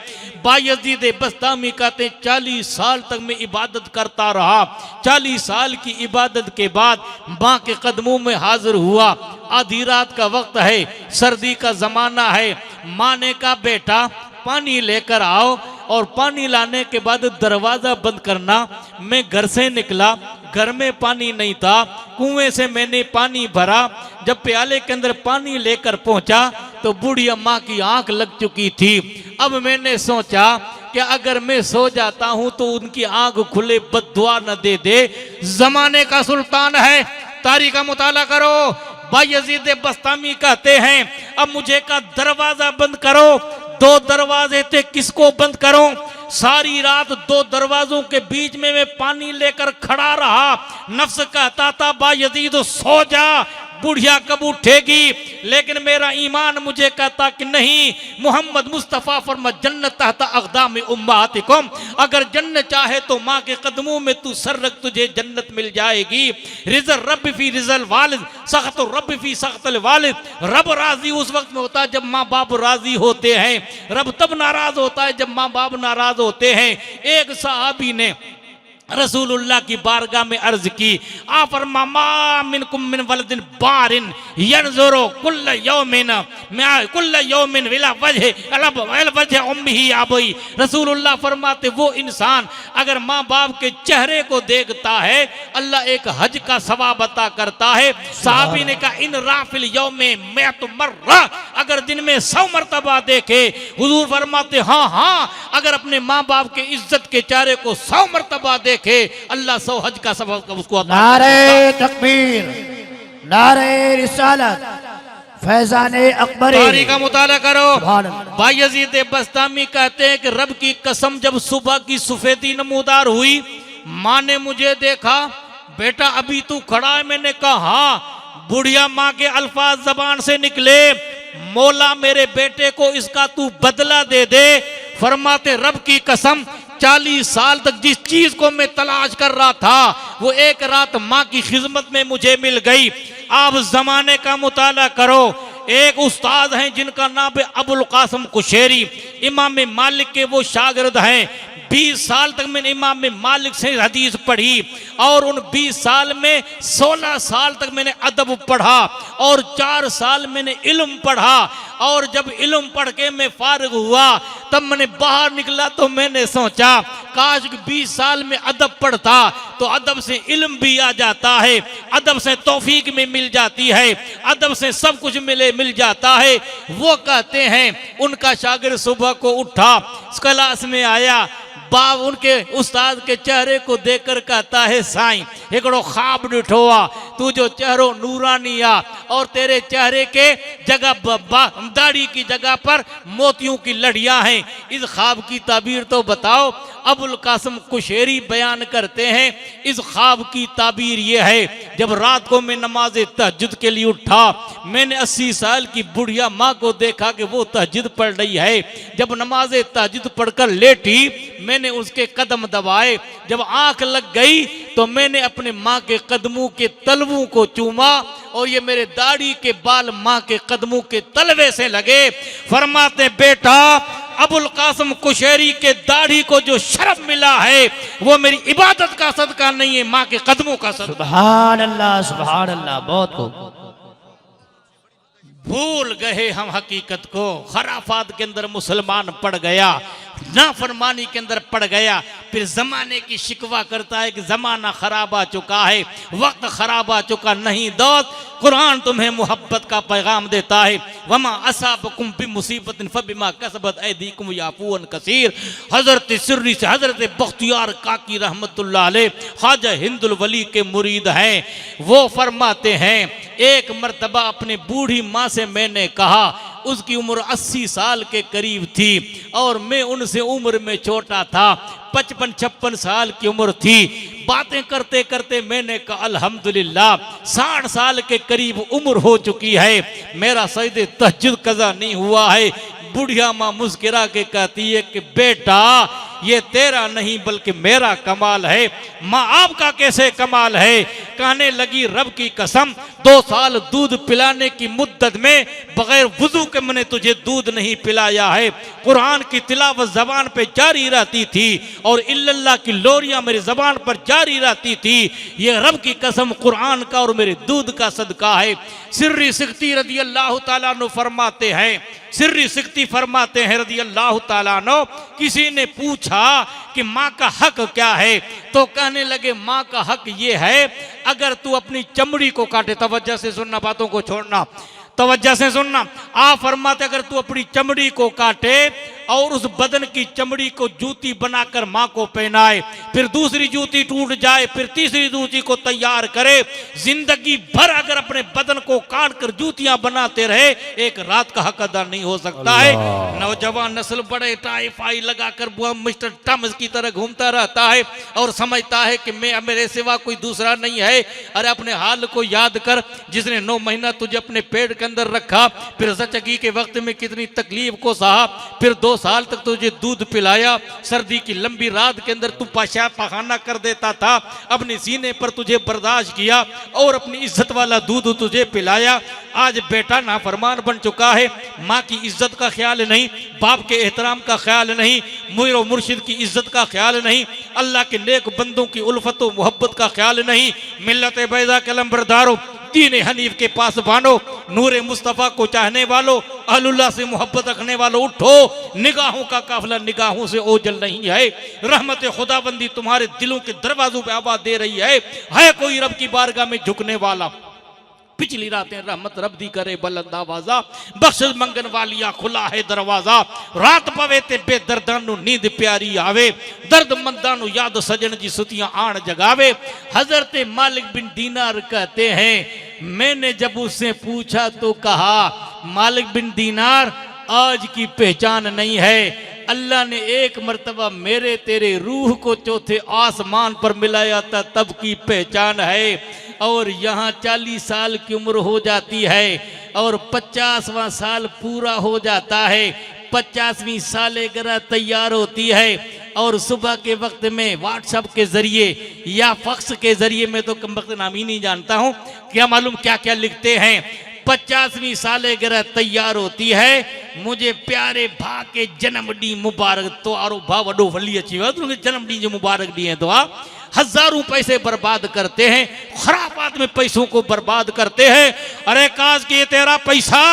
बायजीद बस्तामी कहते 40 साल तक मैं इबादत करता रहा। 40 साल की इबादत के बाद माँ के कदमों में हाजिर हुआ। आधी रात का वक्त है, सर्दी का जमाना है। माँ ने कहा बेटा पानी लेकर आओ, और पानी लाने के बाद दरवाजा बंद करना। मैं घर से निकला, घर में पानी नहीं था, कुएं से मैंने पानी भरा। जब प्याले के अंदर पानी लेकर पहुंचा तो बूढ़ी अम्मा की आंख लग चुकी थी। अब मैंने सोचा कि अगर मैं सो जाता हूं तो उनकी आंख खुले बद्दुआ न दे दे। जमाने का सुल्तान है, तारीख का मुताला करो। बायजीद बस्तामी कहते हैं अब मुझे का दरवाजा बंद करो। 2 दरवाजे थे, किसको बंद करूं? सारी रात 2 दरवाजों के बीच में मैं पानी लेकर खड़ा रहा। नफ्स कहता था बायजीद सो जा, बुढ़िया कब उठेगी, लेकिन मेरा ईमान मुझे कहता कि नहीं। मोहम्मद मुस्तफ़ा फरमा जन्नत तहत अक़दाम उम्महातिकुम, अगर जन्नत चाहे तो माँ के कदमों में तू सर रख, तुझे जन्नत मिल जाएगी। रिज़ल रब फी रिज़ल वालिद, सख़्त रब फी सख़्तल वालिद। रब राजी उस वक्त में होता है जब माँ बाप राजी होते हैं, रब तब नाराज होता है जब माँ बाप नाराज होते हैं। एक सहाबी ने रसूलुल्लाह की बारगाह में अर्ज की, आ फरमा मा मिनकुम मिन वलदिन बारिन यनजुरु कुल्ल यौमिन विला वजह उम्मिही आबई। रसूलुल्लाह फरमाते वो इंसान अगर माँ बाप के चेहरे को देखता है अल्लाह एक हज का सवाब अता करता है। साहबी ने कहा इन राफिल यौमे मैं तो मर्रा, अगर दिन में 100 मरतबा देखे। हुजूर फरमाते हाँ हाँ, अगर अपने माँ बाप के इज्जत के चेहरे को 100 मरतबा देखे अल्लाह 100 हज का सबब उसको अता। नारे तकबीर, नारे रिसालत, फैजाने अकबरी। तारीख का मुताला करो। बायजीद बस्तामी कहते हैं कि रब की कसम जब सुबह की सफेदी नमूदार हुई, माँ ने मुझे देखा, बेटा अभी तू खड़ा है? मैंने कहा हाँ। बुढ़िया माँ के अल्फाज जबान से निकले, मौला मेरे बेटे को इसका तू बदला दे दे। फरमाते रब की कसम 40 साल तक जिस चीज को मैं तलाश कर रहा था वो एक रात माँ की खिदमत में मुझे मिल गई। आप जमाने का मुताला करो। एक उस्ताद हैं जिनका नाम है अबुल कासिम कुशैरी, इमाम मालिक के वो शागिर्द हैं। 20 साल तक मैंने इमाम मालिक से हदीस पढ़ी और उन 20 साल में 16 साल तक मैंने अदब पढ़ा और 4 साल मैंने इल्म पढ़ा। और जब इल्म पढ़ के मैं फारिग हुआ तब मैंने बाहर निकला तो मैंने सोचा काश 20 साल में अदब पढ़ता तो अदब से इल्म भी आ जाता है, अदब से तौफीक में मिल जाती है, अदब से सब कुछ मिल जाता है। वो कहते हैं उनका शागिर्द सुबह को उठा, क्लास में आया, बाप उनके उस्ताद के चेहरे को देखकर कहता है साईं एकड़ो ख्वाब ॾिठो आ, तू जो चेहरो नूरानी आ और तेरे चेहरे के जगह दाढ़ी की जगह पर मोतियों की लड़ियां हैं। इस ख्वाब की ताबीर तो बताओ। अबुल कासिम कुशैरी बयान करते हैं इस ख्वाब की ताबीर ये है, जब रात को मैं नमाज तहज्जुद के लिए उठा, मैंने 80 साल की बुढ़िया माँ को देखा कि वो तहज्जुद पढ़ रही है। जब नमाज तहज्जुद पढ़कर लेटी मैंने उसके कदम दबाए, जब आंख लग गई तो मैंने अपने माँ के कदमों के तलवों को चूमा और ये मेरे दाढ़ी के बाल माँ के कदमों के तलवे से लगे। फरमाते बेटा अबुल कासिम कुशैरी के दाढ़ी को जो शरफ मिला है वो मेरी इबादत का सदका नहीं है, माँ के कदमों का सदका। सुभान अल्लाह, बहुत खूब। भूल गए हम हकीकत को, खराफात के अंदर मुसलमान पड़ गया, नाफरमानी के अंदर पड़ गया, फिर जमाने की शिकवा करता है कि जमाना खराब आ चुका है, वक्त खराब आ चुका। नहीं दोस्त, कुरान तुम्हें मोहब्बत का पैगाम देता है। वमा असाबकुम बिमुसीबतिन फबिमा कसबत ऐदीकुम याफून कसीर। हजरत सिर्री से हजरत बख्तियार काकी रहमतुल्लाह अलैह ख्वाजा हिंदुल वली के मुरीद हैं, वो फरमाते हैं एक मर्तबा अपनी बूढ़ी माँ से मैंने कहा, उसकी उम्र 80 साल के करीब थी और मैं उनसे उम्र में छोटा था, 55-56 साल की उम्र थी। बातें करते करते मैंने कहा अल्हम्दुलिल्लाह 60 साल के करीब उम्र हो चुकी है, मेरा सजदे तहज्जुद कज़ा नहीं हुआ है। बुढ़िया माँ मुस्कुरा के कहती है कि बेटा ये तेरा नहीं बल्कि मेरा कमाल है। माँ आपका कैसे कमाल है? कहने लगी रब की कसम 2 साल दूध पिलाने की मुद्दत में बगैर वुजू के मैंने तुझे दूध नहीं पिलाया है। कुरान की तिलावत जबान पे जारी रहती थी और इल्लल्लाह की लोरियां मेरी जबान पर जारी रहती थी। ये रब की कसम कुरान का और मेरे दूध का सदका है। सिर्री सिख्ती रदी अल्लाह ताला अन्हु फरमाते हैं, सिर्री सिख्ती फरमाते हैं रदी अल्लाह ताला अन्हु, किसी ने पूछा कि माँ का हक क्या है, तो कहने लगे माँ का हक ये है अगर तू अपनी चमड़ी को काटे, तवज्जो से सुनना, बातों को छोड़ना, तवज्जो से सुनना। आप फरमाते अगर तू अपनी चमड़ी को काटे और उस बदन की चमड़ी को जूती बनाकर माँ को पहनाए, फिर दूसरी जूती टूट जाए, फिर तीसरी जूती को तैयार करे, जिंदगी भर अगर अपने बदन को काट कर जूतियां बनाते रहे, एक रात का हक अदा नहीं हो सकता है। नौजवान नस्ल बड़े टाई फाई लगाकर मिस्टर टम्स की तरह घूमता रहता है और समझता है कि मैं मेरे सिवा कोई दूसरा नहीं है। अरे अपने हाल को याद कर, जिसने 9 महीना तुझे अपने पेट के अंदर रखा, फिर ज़चगी के वक्त में कितनी तकलीफ को सहा, फिर 2 साल तक तुझे दूध पिलाया, सर्दी की लंबी रात के अंदर तू पेशाब पखाना कर देता था, अपने सीने पर तुझे बर्दाश्त किया और अपनी इज्जत वाला दूध तुझे पिलाया। आज बेटा नाफरमान बन चुका है, माँ की इज्जत का ख्याल नहीं, बाप के एहतराम का ख्याल नहीं, मुरीद और मुर्शिद की इज्जत का ख्याल नहीं, अल्लाह के नेक बंदों की उल्फत और मोहब्बत का ख्याल नहीं। मिल्लत बैदा के लंबरदारों, दीन हनीफ के पास बानो, नूरे मुस्तफ़ा को चाहने वालों, अल्लाह से मोहब्बत रखने वालों, उठो, निगाहों का काफिला निगाहों से ओझल नहीं है। रहमत खुदाबंदी तुम्हारे दिलों के दरवाजों पे आवाज दे रही है कोई रब की बारगाह में झुकने वाला? पिछली रातें रहमत रब दी करे बुलंद आवाजा, बख्शिश मंगन वालिया खुला है दरवाजा, रात पवे ते बेदर्दानू नींद प्यारी आवे, दर्द मंदानू याद सजन जी सुतियां आण जगावे। हजरत मालिक बिन दीनार कहते हैं मैंने जब उससे पूछा तो कहा मालिक बिन दीनार आज की पहचान नहीं है, अल्लाह ने एक मर्तबा मेरे तेरे रूह को चौथे आसमान पर मिलाया था तब की पहचान है। और यहाँ 40 साल की उम्र हो जाती है और 50वां साल पूरा हो जाता है, 50वीं सालगिरह तैयार होती है और सुबह के वक्त में व्हाट्सएप के जरिए या फक्स के जरिए, मैं तो कम वक्त नाम ही नहीं जानता हूँ, क्या मालूम क्या क्या लिखते हैं। 50वीं सालगिरह तैयार होती है, मुझे प्यारे भा के जन्मडी मुबारक, तो आरो भा वडो वली अच्छी बात, जन्मडी जो मुबारक दिए तो आप हजारों पैसे बर्बाद करते हैं, खराबात में पैसों को बर्बाद करते हैं। अरे काश कि ये तेरा पैसा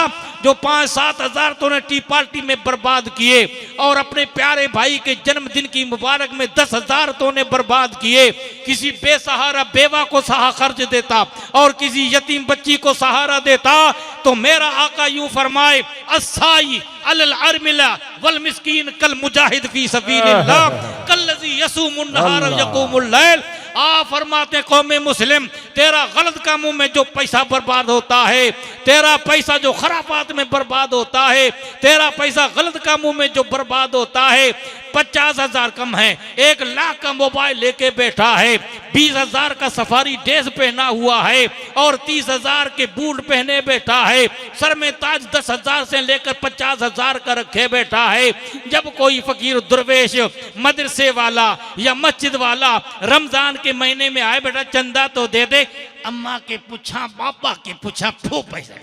जो 5-7 हजार तूने टी पार्टी में बर्बाद किए और अपने प्यारे भाई के जन्मदिन की मुबारक में 10,000 तूने बर्बाद किए, किसी बेसहारा बेवा को सहा खर्च देता और किसी यतीम बच्ची को सहारा देता, तो मेरा आका यूं फरमाए अस्साई अलल अरमिला वल मिस्कीन कल मुजाहिद फी सबीलिल्लाह कल्लज़ी यसूमुन नहार व यक़ूमुल लैल। आ फरमाते कौमे मुस्लिम, तेरा गलत कामों में जो पैसा बर्बाद होता है, तेरा पैसा जो खराबात में बर्बाद होता है, तेरा पैसा गलत कामों में जो बर्बाद होता है, 50,000 कम है, 1 लाख का मोबाइल लेके बैठा है, 20,000 का सफारी ड्रेस पहना हुआ है और 30,000 के बूट पहने बैठा है, सर में ताज 10,000 से लेकर 50,000 का रखे बैठा है। जब कोई फकीर दुर्वेश मदरसे वाला या मस्जिद वाला रमजान के महीने में आए, बेटा चंदा तो दे दे, अम्मा के पूछा बाबा के पूछा फू पैसा,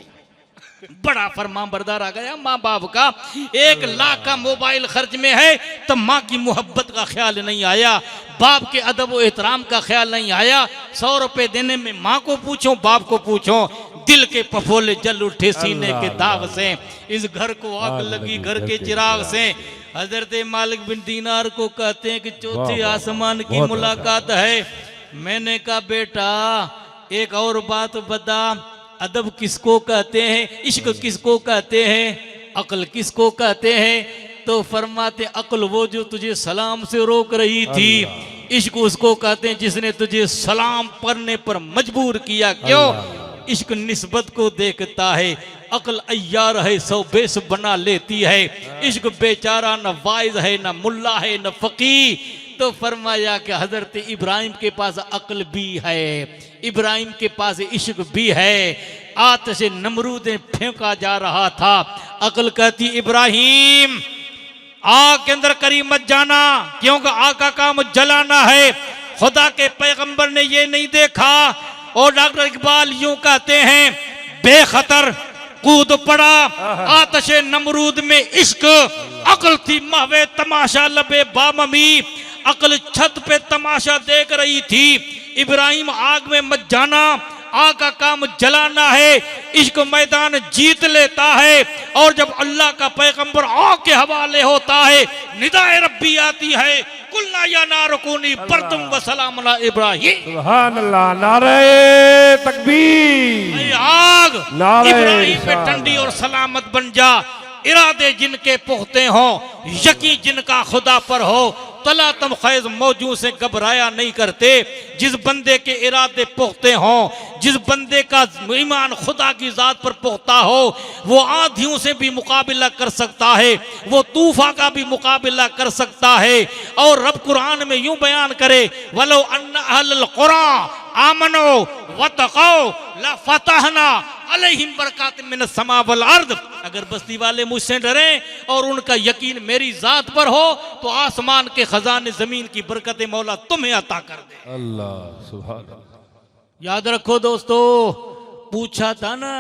बड़ा फरमान बरदार आ गया माँ बाप का। 1 लाख का मोबाइल खर्च में है तो माँ की मोहब्बत का ख्याल नहीं आया, बाप के अदब व एहतराम का ख्याल नहीं आया। 100 रुपए देने में माँ को पूछो बाप को पूछो, दिल के पफोले जल उठे सीने के दाग से, इस घर को आग लगी घर के चिराग से। हजरत मालिक बिन दीनार को कहते हैं कि चौथे आसमान की मुलाकात है। मैंने कहा बेटा एक और बात बता, अदब किसको कहते हैं, इश्क किसको कहते हैं, अक्ल किसको कहते हैं? तो फरमाते अक्ल वो जो तुझे सलाम से रोक रही थी, इश्क उसको कहते हैं जिसने तुझे सलाम पढ़ने पर मजबूर किया। क्यों? इश्क निस्बत को देखता है, अक्ल अय्यार है 100 बेस बना लेती है। इश्क बेचारा न वाइज है न मुल्ला है न फकीह। तो फरमाया कि हजरत इब्राहिम के पास अक्ल भी है, इब्राहिम के पास इश्क भी है। आतिश नमरूद फेंका जा रहा था, अक्ल कहती इब्राहिम आग के अंदर करीब मत जाना, क्योंकि आग का काम जलाना है। खुदा के पैगंबर ने ये नहीं देखा। और डॉक्टर इकबाल यूं कहते हैं बेखतर कूद पड़ा आतिश नमरूद में इश्क, अक्ल थी महवे तमाशा लबे बाममी। अक्ल छत पे तमाशा देख रही थी, इब्राहिम आग में मत जाना, आग का काम जलाना है। इश्क मैदान जीत लेता है। और जब अल्लाह का पैगंबर आग के हवाले होता है, निदाए रब्बी आती है, कुल्ला या नारकुनी बरदुम व सलाम अला इब्राहिम। सुभान अल्लाह, नारे तकबीर। आग नारे इब्राहिम पे ठंडी और सलामत बन जा। इरादे जिनके पुख्ते हो, यकीन जिनका खुदा पर हो, तला तम खैज मौजू से घबराया नहीं करते। जिस बंदे के इरादे पुख्ते हों, जिस बंदे का ईमान खुदा की जात पर पुख्ता हो, वो आंधियों से भी मुकाबला कर सकता है, वो तूफा का भी मुकाबला कर सकता है। और रब कुरान में यूं बयान करे, वलो अन्ना अहलल कुरा आमनो वतक़ौ ला फतहना अलैहिम बरकातिम मिनस समा वल अर्द। अगर बस्ती वाले मुझसे डरे और उनका यकीन मेरी जात पर हो, तो आसमान के खजाने जमीन की बरकतें मौला तुम्हें अता कर दे। अल्लाह सुभान अल्लाह। याद रखो दोस्तों, पूछा था ना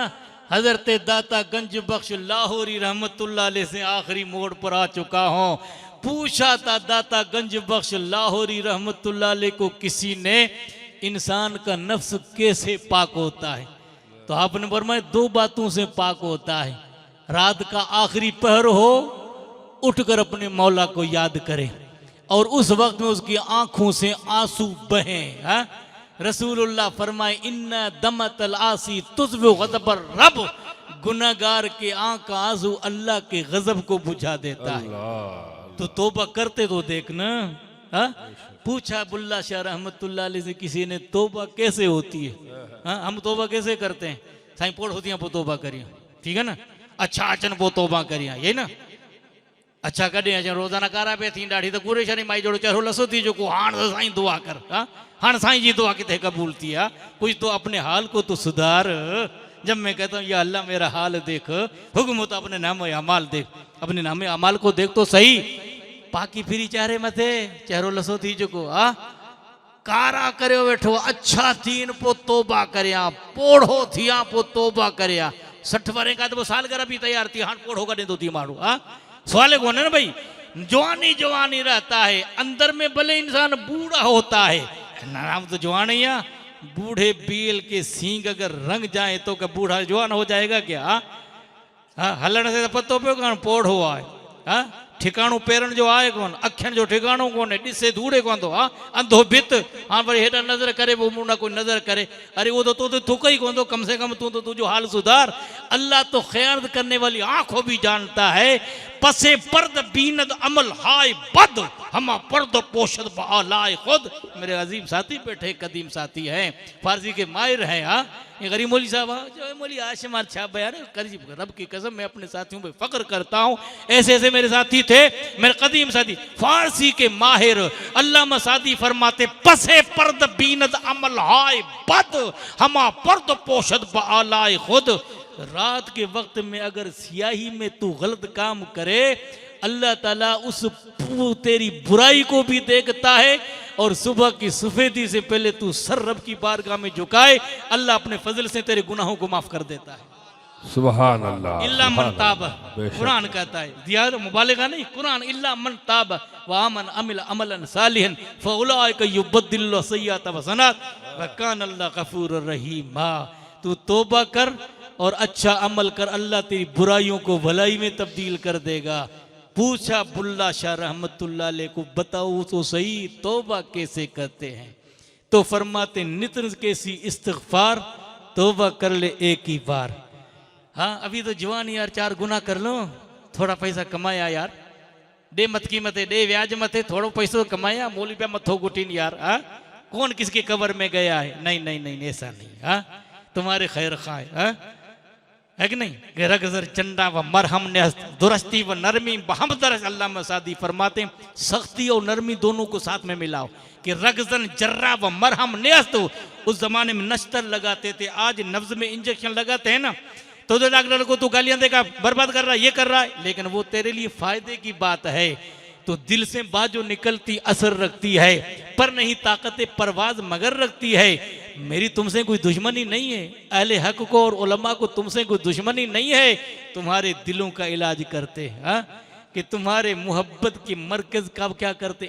हजरत दाता गंज बख्श लाहौरी रहमतुल्लाह अलैह से आखिरी मोड़ पर आ चुका हूं। पूछा था दाता गंज बख्श लाहौरी रहमतुल्लाह अलैह को किसी ने, इंसान का नफ्स कैसे पाक होता है? तो आपने फरमाया 2 बातों से पाक होता है। रात का आखिरी पहर हो, उठकर अपने मौला को याद करे और उस वक्त में उसकी आंखों से आंसू बहें। रसूलुल्लाह फरमाए इन्ना दमतल आसी तुज़्बु गज़बर रब, गुनाहगार के आंख का आंसू अल्लाह के गजब को बुझा देता है। तो तौबा करते तो देखना। पूछा बुल्ला शाह रहमतुल्लाह अलैह से किसी ने, तौबा कैसे होती है? हम तौबा कैसे करते हैं? साईं पोड़ होती हैं, वो तौबा करिए, ठीक है ना? अच्छा अचन वो तौबा करिए, ये ना अच्छा कॾहिं अचनि रोज़ाना कारा पे थी ॾाढी त पूरे शरीर माई जोड़ो चेहरो लसो थी जो को हाण साईं दुआ कर। हाण साईं जी दुआ किथे कबूल थी है? कुछ तो अपने हाल को तो सुधार। जब मैं कहता हूँ या अल्लाह मेरा हाल देख, हुक्म तो अपने नाम अमाल देख, अपने नाम अमाल को देख तो सही। पाकी फिरी चेहरे मथे चेहरो लसो थी जो को कारा करियो वेठो, अच्छा थीन पो तौबा करिया, पोढ़ो थिया पो तौबा करिया। 60 वरे का तो साल घर भी तैयार थी, हाण पोढ़ो कॾहिं थो थी माण्हू? सवाल कोन्हे न भाई, जवानी जवानी रहता है, अंदर में भले इंसान बूढ़ा होता है, नाम तो जवान ही है। बूढ़े बील के सींग अगर रंग जाए तो क्या बूढ़ा जवान हो जाएगा क्या? हलण से पतो पियो कान पोढ़ हुआ है। ठिकाणो पेरन जो आए कोन, अखियन जो ठिकाणो कोन्हे, ॾिसे धूड़े कोन थो। अंधो भित, हाँ वरी हेॾा नज़र करे वो मुंडा कोई नज़र करे, अरे वो तो तू थुक ही कोन थो, कम से कम तू तो तुझो हाल सुधार। अल्लाह तो खयानत करने वाली आंखों भी जानता है। पसे पर्द बीनद अमल हाय बद हम पर्द पोशद बालाए खुद। मेरे अजीम साथी बैठे कदीम साथी हैं, फारसी के माहिर हैं। हाँ, ये गरीब मौली साहब जो मौली आशिमार छाप बयान करीब रब की कसम मैं अपने साथियों पे फख्र करता हूँ। ऐसे ऐसे मेरे साथी थे, मेरे कदीम साथी फारसी के माहिर। अल्लामा सादी फरमाते पसे पर्द बीनद अमल हाय बद हमा पर्द पोशद बालाए खुद। रात के वक्त में अगर स्याही में तू गलत काम करे, अल्लाह ताला उस तेरी बुराई को भी देखता है और सुबह की सफेदी से पहले तू सर रब की बारगाह में झुकाए, अल्लाह अपने फजल से तेरे गुनाहों को माफ कर देता है। सुभान अल्लाह। इल्ला मन ताब, बेशक। कुरान कहता है, जियादा मुबालिगा नहीं, कुरान इल्ला मन ताब व आमन अमिल अमलन सालिहन फउलाइका युबद्दिलु सय्यात हसनात व कान अल्लाह गफूरुर रहीमा। तू तौबा कर और अच्छा अमल कर, अल्लाह तेरी बुराइयों को भलाई में तब्दील कर देगा। पूछा बुल्ला शाह रहमतुल्लाह अलैह को, बताओ तो सही तौबा कैसे करते हैं? तो फरमाते नित्य कैसी इस्तिग़फ़ार, तौबा कर ले एक ही बार। हाँ, अभी तो जवान यार, 4 गुना कर लो, थोड़ा पैसा कमाया यार, डे मत कीमत है, डे ब्याज मत है, थोड़ा पैसा कमाया, मौली पे मत हो गुटीन यार। हाँ, कौन किसके कबर में गया है? नहीं नहीं नहीं, ऐसा नहीं। हाँ, तुम्हारे खैर खा है कि नहीं? रगजर चंडा व मरहम ने दुरस्ती व नरमी बहम दरस। अल्लामा सादी फरमाते सख्ती और नरमी दोनों को साथ में मिलाओ कि रगजन जर्रा व मरहम नेस्त। उस जमाने में नश्तर लगाते थे, आज नब्ज में इंजेक्शन लगाते हैं ना, तो डॉक्टर को तू गालियां देगा, बर्बाद कर रहा है, ये कर रहा है, लेकिन वो तेरे लिए फायदे की बात है। तो दिल से बात जो निकलती असर रखती है, पर नहीं ताकत परवाज मगर रखती है। मेरी तुमसे कोई दुश्मनी नहीं है, अहले हक को और उलमा को तुमसे कोई दुश्मनी नहीं है। तुम्हारे दिलों का इलाज करते हैं। हाँ? कि तुम्हारे मोहब्बत की मरकज का क्या करते,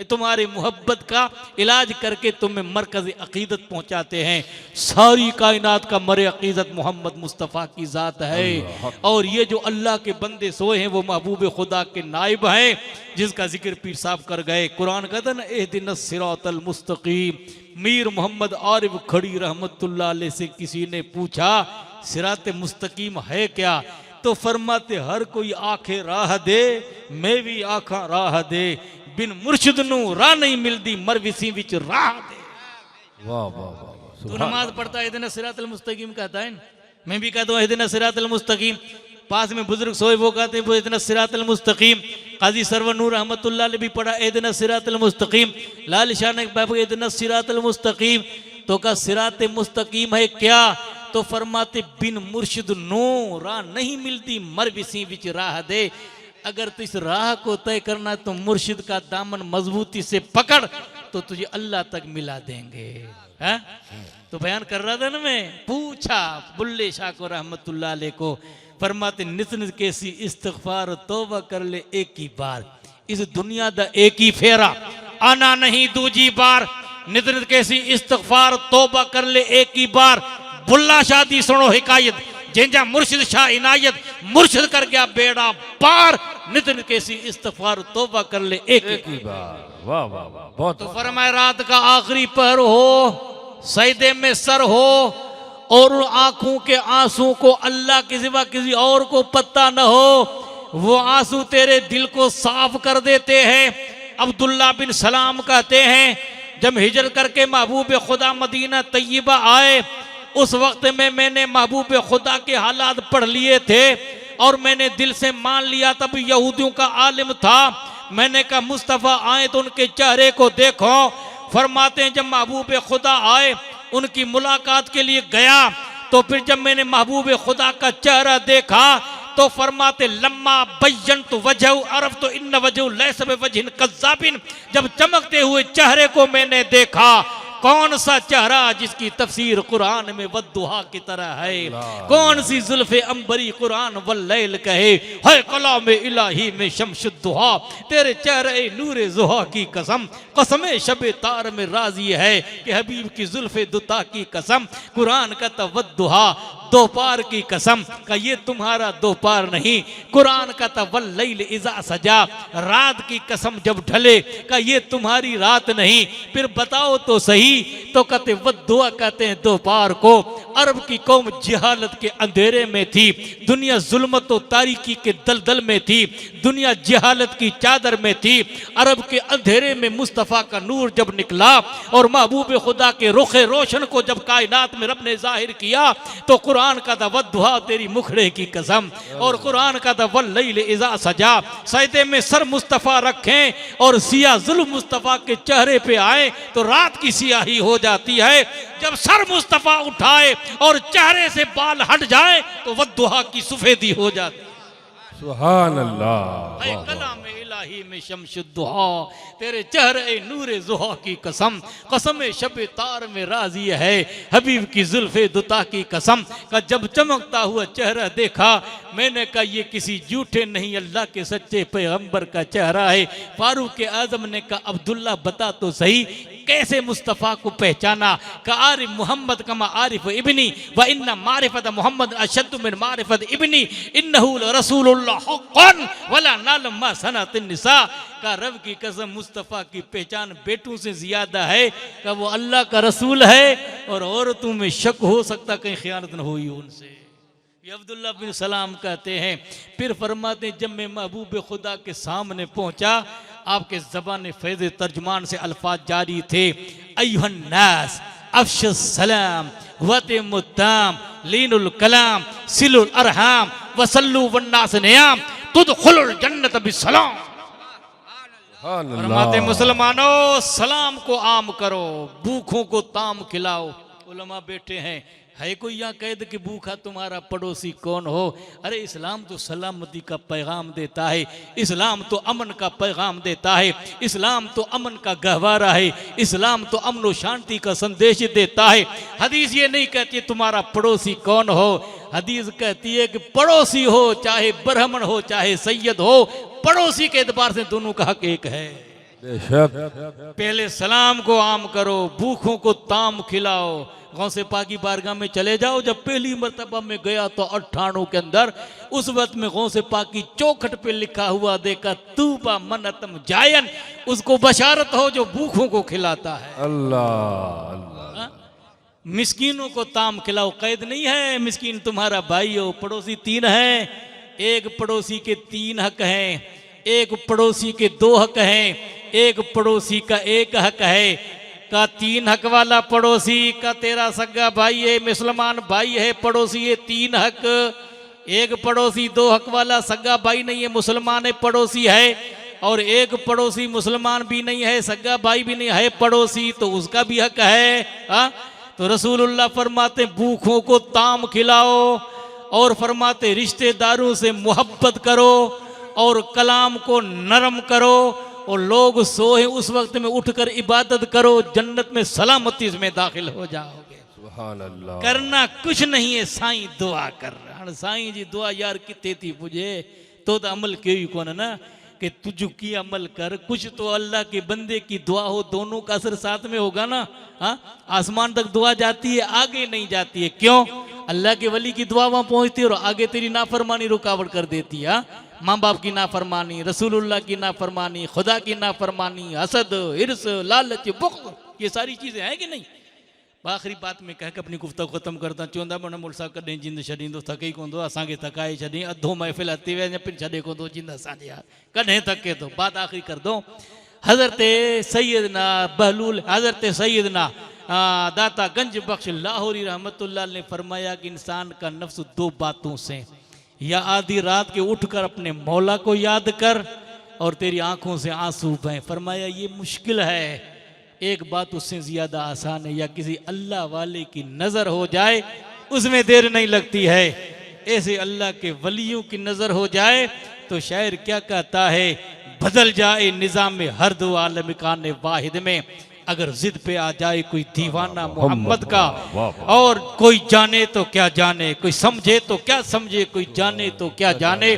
तुम्हारे मोहब्बत का इलाज करके तुम्हें मरकज अकीदत पहुंचाते हैं। सारी कायनात का मरे अकीदत मोहम्मद मुस्तफ़ा की ज़ात है। और ये जो अल्लाह के बंदे सोए हैं वो महबूब खुदा के नाइब हैं, जिसका जिक्र पीर साहब कर गए। कुरान कहता ना एहदिनस सिरातल मुस्तकीम। मीर मोहम्मद आरिफ खड़ी रहमतुल्लाह अलैह से किसी ने पूछा सिरात मुस्तकीम है क्या? तो फरमाते हर कोई आखे राह दे, मैं भी आखा राह दे, बिन मुर्शिद नू राह नहीं मिलती, मरविसी विच राह दे। वाह वाह वाह। तू नमाज पढ़ता है इतना सिरातल मुस्तकीम कहता है, मैं भी कहता हूँ इतना सिरातल मुस्तकीम। पास में बुजुर्ग सोए वो कहते हैं वो इतना सिरातल मुस्तकीम। काजी सरवर नूर रहमतुल्लाह अलैह भी पढ़ा इतना सिरातल मुस्तकीम। लाल शाह ने बाबू इतना सिरातल मुस्तकीम। तो का सिरात मुस्तकीम है क्या? तो फरमाते बिन मुर्शिद नो राह नहीं मिलती, मरविसी विच राह दे। अगर तो इस राह को तय करना तो मुर्शिद का दामन मजबूती से पकड़, तो तुझे अल्लाह तक मिला देंगे। है? तो बयान कर रहा था ना मैं, पूछा बुल्ले शाह को रहमतुल्लाह अलैह को, फरमाते नित नित कैसी इस्तिग़फ़ार, तौबा कर ले एक ही बार। इस दुनिया दा एक ही फेरा, आना नहीं दूजी बार। नित नित कैसी इस्तिग़फ़ार, तौबा कर ले एक ही बार। बुल्ला शाह दी सुनो हिकायत, जिंजा मुर्शिद शाह इनायत, मुर्शिद कर गया बेड़ा पार। नित नित कैसी इस्तिग़फ़ार, तौबा कर ले एक ही बार। वाह वाह वाह, बहुत। तो फरमाए रात का आखिरी पहर हो, सजदे में सर हो, और उन आंखों के आंसू को अल्लाह के सिवा किसी और को पता न हो। वो आंसू तेरे दिल को साफ कर देते हैं। अब्दुल्ला बिन सलाम कहते हैं जब हिजरत करके महबूब खुदा मदीना तैयबा आए, उस वक्त में मैंने महबूब खुदा के हालात पढ़ लिए थे और मैंने दिल से मान लिया। तब यहूदियों का आलिम था, मैंने कहा मुस्तफ़ा आए तो उनके चेहरे को देखो। फरमाते हैं जब महबूब खुदा आए, उनकी मुलाकात के लिए गया, तो फिर जब मैंने महबूब खुदा का चेहरा देखा तो फरमाते लम्मा बय्यनतु वजहु अरफ़्तु इन्न वजहु लैसा बिवजहिन कज़्ज़ाबिन। जब चमकते हुए चेहरे को मैंने देखा, कौन सा चेहरा जिसकी तफसीर कुरान में वद्दुहा की तरह है, कौन सी जुल्फ़े अंबरी कुरान वल्लैल कहे, है कलाम इलाही में शम्सुद्दुहा। तेरे चेहरे नूरे ज़ुहा की कसम, कसम शबे तार में राजी है कि हबीब की जुल्फ़े दुता की कसम। कुरान का तवद्दुहा, दोपहर की कसम का ये तुम्हारा दोपहर नहीं। कुरान का तवल्लैल इज़ा सजा, रात की कसम जब ढले का ये तुम्हारी रात नहीं। फिर बताओ तो सही सही तो कहते वद्दुआ कहते हैं दोपहर को। अरब की कौम जहालत के अंधेरे में थी, दुनिया जुल्मत और तारीकी के दलदल में थी, दुनिया जहालत की चादर में थी। अरब के अंधेरे में मुस्तफ़ा का नूर जब निकला और महबूब खुदा के रुखे रोशन को जब कायनात में रब ने जाहिर किया तो कुरान का था वद्दुहा तेरी मुखड़े की कसम, और कुरान का था वल्लैल इज़ा सजा। सजदे में सर मुस्तफ़ा रखें और सिया जुल्म मुस्तफ़ा के चेहरे पे आए तो रात की सियाही हो जाती है। जब सर मुस्तफ़ा उठाए और चेहरे से बाल हट जाए तो वद्दुहा की सफेदी हो जाती है। सुभान अल्लाह। ऐ कलाम इलाही में शम्सुद्दुहा तेरे चेहरे नूरे ज़ुहा की कसम, कसम शब तार में राजी है हबीब की जुल्फ़े दुता की कसम। का जब चमकता हुआ चेहरा देखा मैंने कहा ये किसी झूठे नहीं अल्लाह के सच्चे पैगंबर का चेहरा है। फारूक आज़म ने कहा अब्दुल्ला बता तो सही कैसे मुस्तफ़ा को पहचाना? का आरिफ मोहम्मद कमा आरिफ इब्नी व इन्ना मारिफत मोहम्मद अशद्दु मिन मारिफत इब्नी इन्नहु रसूलुल्लाह हक़्क़न वला नालम मा सनत निसा। का रब की कसम मुस्तफ़ा की पहचान बेटों से ज्यादा है का वो अल्लाह का रसूल है और औरतों में शक हो सकता कहीं खयानत न हुई उनसे। ये अब्दुल्ला बिन सलाम कहते हैं। फिर फरमाते जब मैं महबूब खुदा के सामने पहुंचा आपके ज़बान फैज़ तर्जुमान से अल्फाज जारी थे अय्युहन नास अफ़शुस सलाम वते मुद्दाम लीनुल कलाम सिलुल अरहाम वसल्लु वन्नास नियाम तुदखुलुल जन्नत बिसलाम। फरमाते मुसलमानों सलाम को आम करो, भूखों को ताम खिलाओ। उलमा बैठे हैं है कोई यहाँ कैद कि भूखा तुम्हारा पड़ोसी कौन हो? अरे इस्लाम तो सलामती का पैगाम देता है, इस्लाम तो अमन का पैगाम देता है, इस्लाम तो अमन का गहवारा है, इस्लाम तो अमन और शांति का संदेश देता है। हदीस ये नहीं कहती तुम्हारा पड़ोसी कौन हो, हदीस कहती है कि पड़ोसी हो चाहे ब्राह्मण हो चाहे सैयद हो, पड़ोसी के एतबार से दोनों का हक एक है। पहले सलाम को आम करो, भूखों को ताम खिलाओ। गौसे पाक की बारगाह में चले जाओ। जब पहली मर्तबा में गया तो 98 के अंदर उस वक्त में गौसे पाक की चौखट पे लिखा हुआ देखा तूबा मनतम जायन, उसको बशारत हो जो भूखों को खिलाता है। अल्लाह अल्लाह। मिस्कीनों को ताम खिलाओ। कैद नहीं है मिस्कीन तुम्हारा भाई हो। पड़ोसी 3 हैं, एक पड़ोसी के 3 हक हैं, एक पड़ोसी के 2 हक हैं, एक पड़ोसी का 1 हक है। का 3 हक वाला पड़ोसी का तेरा सगा भाई है, मुसलमान भाई है, पड़ोसी है 3 हक। एक पड़ोसी 2 हक वाला सगा भाई नहीं है, मुसलमान है, पड़ोसी है। और एक पड़ोसी मुसलमान भी नहीं है, सगा भाई भी नहीं है, पड़ोसी तो उसका भी हक है। हा? तो रसूलुल्लाह फरमाते भूखों को ताम खिलाओ और फरमाते रिश्तेदारों से मोहब्बत करो और कलाम को नरम करो और लोग सोए उस वक्त में उठकर इबादत करो, जन्नत में सलामती में दाखिल हो जाओगे। सुभान अल्लाह। करना कुछ नहीं है, साईं दुआ कर रहा। साईं जी दुआ यार कितने थी मुझे तो अमल क्यों कौन ना कि तुझ की अमल कर, कुछ तो अल्लाह के बंदे की दुआ हो, दोनों का असर साथ में होगा ना। हाँ आसमान तक दुआ जाती है, आगे नहीं जाती है। क्यों? अल्लाह के वली की दुआ वहां पहुंचती है और आगे तेरी नाफरमानी रुकावट कर देती है। माँ बाप की नाफरमानी, रसूलुल्लाह की नाफरमानी, खुदा की नाफरमानी, हसद, हिर्स, लालच, बुग़्ज़, ये सारी चीजें हैं कि नहीं। आखिरी बात में कह के अपनी गुफ्तगू खत्म करता चौंदा मन मुड़ साहब कॾहिं जिंद छॾींदो थके कोन असांखे थकाए छॾी अधो महफ़िल अती वे पिन छॾे कोन जिंद असांजे यार कॾहिं थके थो। बात आखिरी कर दो। हज़रत सैयदना बहलूल, हज़रत सैयदना दाता गंज बख्श लाहौरी रहमतुल्लाह ने फरमाया कि इंसान का नफ्स 2 बातों से, या आधी रात के उठकर अपने मौला को याद कर और तेरी आंखों से आंसू बहें। फरमाया ये मुश्किल है, एक बात उससे ज्यादा आसान है, या किसी अल्लाह वाले की नजर हो जाए उसमें देर नहीं लगती है। ऐसे अल्लाह के वलियों की नजर हो जाए तो शायर क्या कहता है, बदल जाए निजाम हर दो आलम कान वाहिद में। अगर जिद पे आ जाए कोई दीवाना मोहम्मद का, और कोई जाने तो क्या जाने, कोई समझे तो क्या समझे, कोई जाने तो क्या जाने,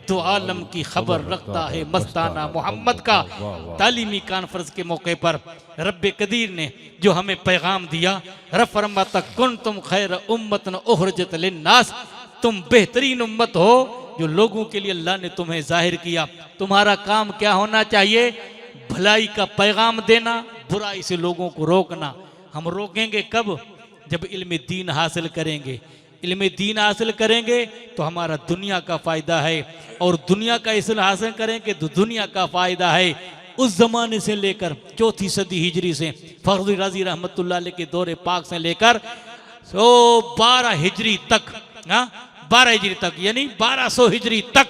तो आलम की खबर रखता है मस्ताना मोहम्मद का। तालीमी कॉन्फ्रेंस के मौके पर रब्बे कदीर ने जो हमें पैगाम दिया, रब फरमाता कुन तुम खैर उम्मतन उखरिजत लिन्नास, तुम बेहतरीन उम्मत हो जो लोगों के लिए अल्लाह ने तुम्हें जाहिर किया। तुम्हारा काम क्या होना चाहिए? भलाई का पैगाम देना, बुराई से लोगों को रोकना। हम रोकेंगे कब? जब इल्म दीन हासिल करेंगे। इल्म दीन हासिल करेंगे तो हमारा दुनिया का फ़ायदा है, और दुनिया का इल्म हासिल करेंगे तो दुनिया का फ़ायदा है। उस ज़माने से लेकर 4वीं सदी हिजरी से फखरुद्दीन राज़ी रहमतुल्लाह अलैह के दौरे पाक से लेकर 12 हिजरी तक, 12 हिजरी तक यानी 1200 हिजरी तक,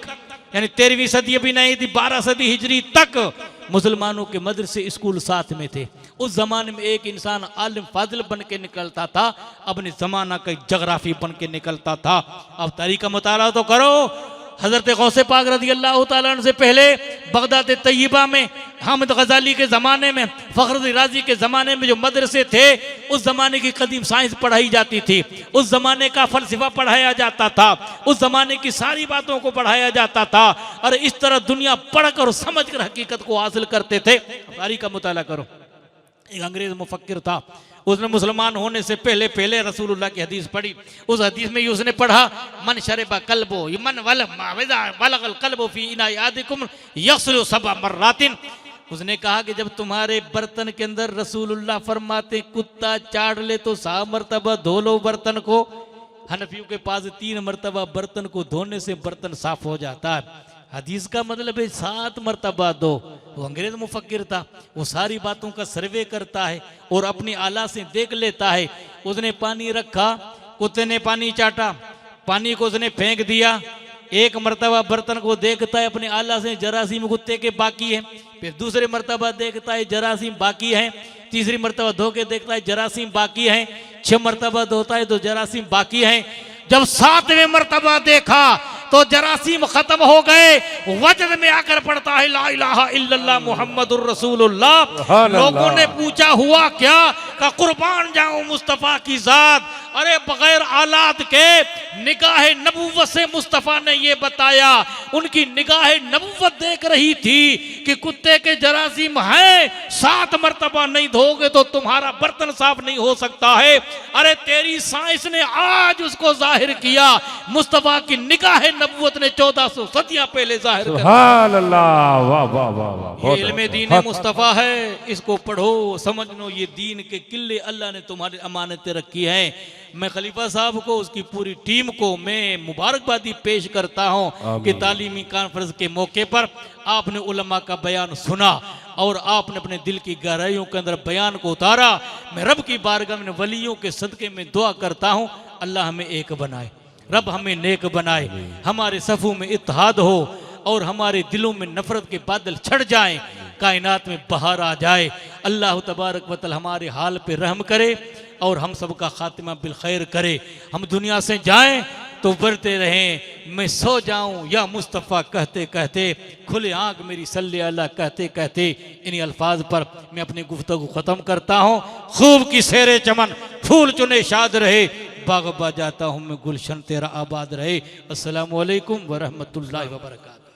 यानी 13वीं सदी अभी नहीं थी, 12 सदी हिजरी तक मुसलमानों के मदरसे स्कूल साथ में थे। उस जमाने में एक इंसान आलिम फाजिल बन के निकलता था, अपने जमाना का जगराफी बन के निकलता था। अब तारीख का मुताला तो करो। हजरत गौसे पाक रज़ी अल्लाह तआला अन्हु से पहले बगदाद तैयबा में, हामिद गजाली के ज़माने में, फखरुद्दीन राज़ी के ज़माने में जो मदरसे थे, उस ज़माने की कदीम साइंस पढ़ाई जाती थी, उस ज़माने का फ़लसफ़ा पढ़ाया जाता था, उस ज़माने की सारी बातों को पढ़ाया जाता था। और इस तरह दुनिया पढ़कर और समझ कर हकीकत को हासिल करते थे। तारीख का मुताला करो। एक अंग्रेज़ मुफक्किर था, उसने मुसलमान होने से पहले रसूलुल्लाह की हदीस पढ़ी। उस हदीस में उसने पढ़ा, मन शरबा कल्बो मन वलगल कल्बो फी इनाई आदिकुम यग़सिलु सबअ मर्रातिन। उसने कहा कि जब तुम्हारे बर्तन के अंदर रसूलुल्लाह फरमाते कुत्ता चाट ले तो 7 मरतबा धो लो बर्तन को। हनफियों के पास 3 मरतबा बर्तन को धोने से बर्तन साफ हो जाता है। हदीस का मतलब है 7 मरतबा दो। वो अंग्रेज मुफक्किर था, वो सारी बातों का सर्वे करता है और अपनी आला से देख लेता है। उसने पानी रखा, कुत्ते ने पानी चाटा, पानी को उसने फेंक दिया। 1 मरतबा बर्तन को देखता है अपने आला से, जरासीम कुत्ते के बाकी है। फिर दूसरे मरतबा देखता है जरासीम बाकी है। तीसरी मरतबा धो के देखता है जरासीम बाकी है। 6 मरतबा धोता है तो जरासीम बाकी है। जब 7वें मरतबा देखा तो जरासीम खत्म हो गए। वजद में आकर पड़ता है ला इलाहा इल्लल्लाह मुहम्मदुर रसूलुल्लाह। लोगों ने पूछा हुआ क्या? का कुर्बान जाऊं मुस्तफ़ा की जात। अरे बगैर आलात के निगाह नबुव्वत से मुस्तफ़ा ने ये बताया। उनकी निगाह नबुव्वत देख रही थी कि कुत्ते के जरासीम हैं, 7 मरतबा नहीं धोगे तो तुम्हारा बर्तन साफ नहीं हो सकता है। अरे तेरी साइंस ने आज उसको जाहिर किया। मुस्तफ़ा की निगाह नबुव्वत ने 1400 सदियां पहले जाहिर कर सुभान अल्लाह। वाह वाह वाह वाह। ये इल्मे दीन मुस्तफ़ा है, इसको पढ़ो, समझ लो। ये दीन के किले अल्लाह ने तुम्हारी अमानतें रखी हैं। मैं खलीफा साहब को, उसकी पूरी टीम को मैं मुबारकबादी पेश करता हूँ कि तालीमी कॉन्फ्रेंस के मौके पर आपने उलमा का बयान सुना और आपने अपने दिल की गहराइयों के अंदर बयान को उतारा। मैं रब की बारगाह में वलियों के सदक़े में दुआ करता हूँ, अल्लाह हमें एक बनाए, रब हमें नेक बनाए, हमारे सफ़ों में इत्तेहाद हो और हमारे दिलों में नफरत के बादल छड़ जाएं, कायनात में बहार आ जाए। अल्लाह तबारक व तआला हमारे हाल पे रहम करे और हम सबका खातिमा बिल खैर करे। हम दुनिया से जाएं तो बढ़ते रहें। मैं सो जाऊं या मुस्तफ़ा कहते कहते, खुले आँख मेरी सल्ले अला कहते कहते, इन्हीं अल्फाज पर मैं अपनी गुफ्तगू ख़त्म करता हूँ। खूब की सेरे चमन, फूल चुने शाद रहे, बाग बा जाता हूँ मैं, गुलशन तेरा आबाद रहे। अस्सलामु अलैकुम व रहमतुल्लाहि व बरकातहू।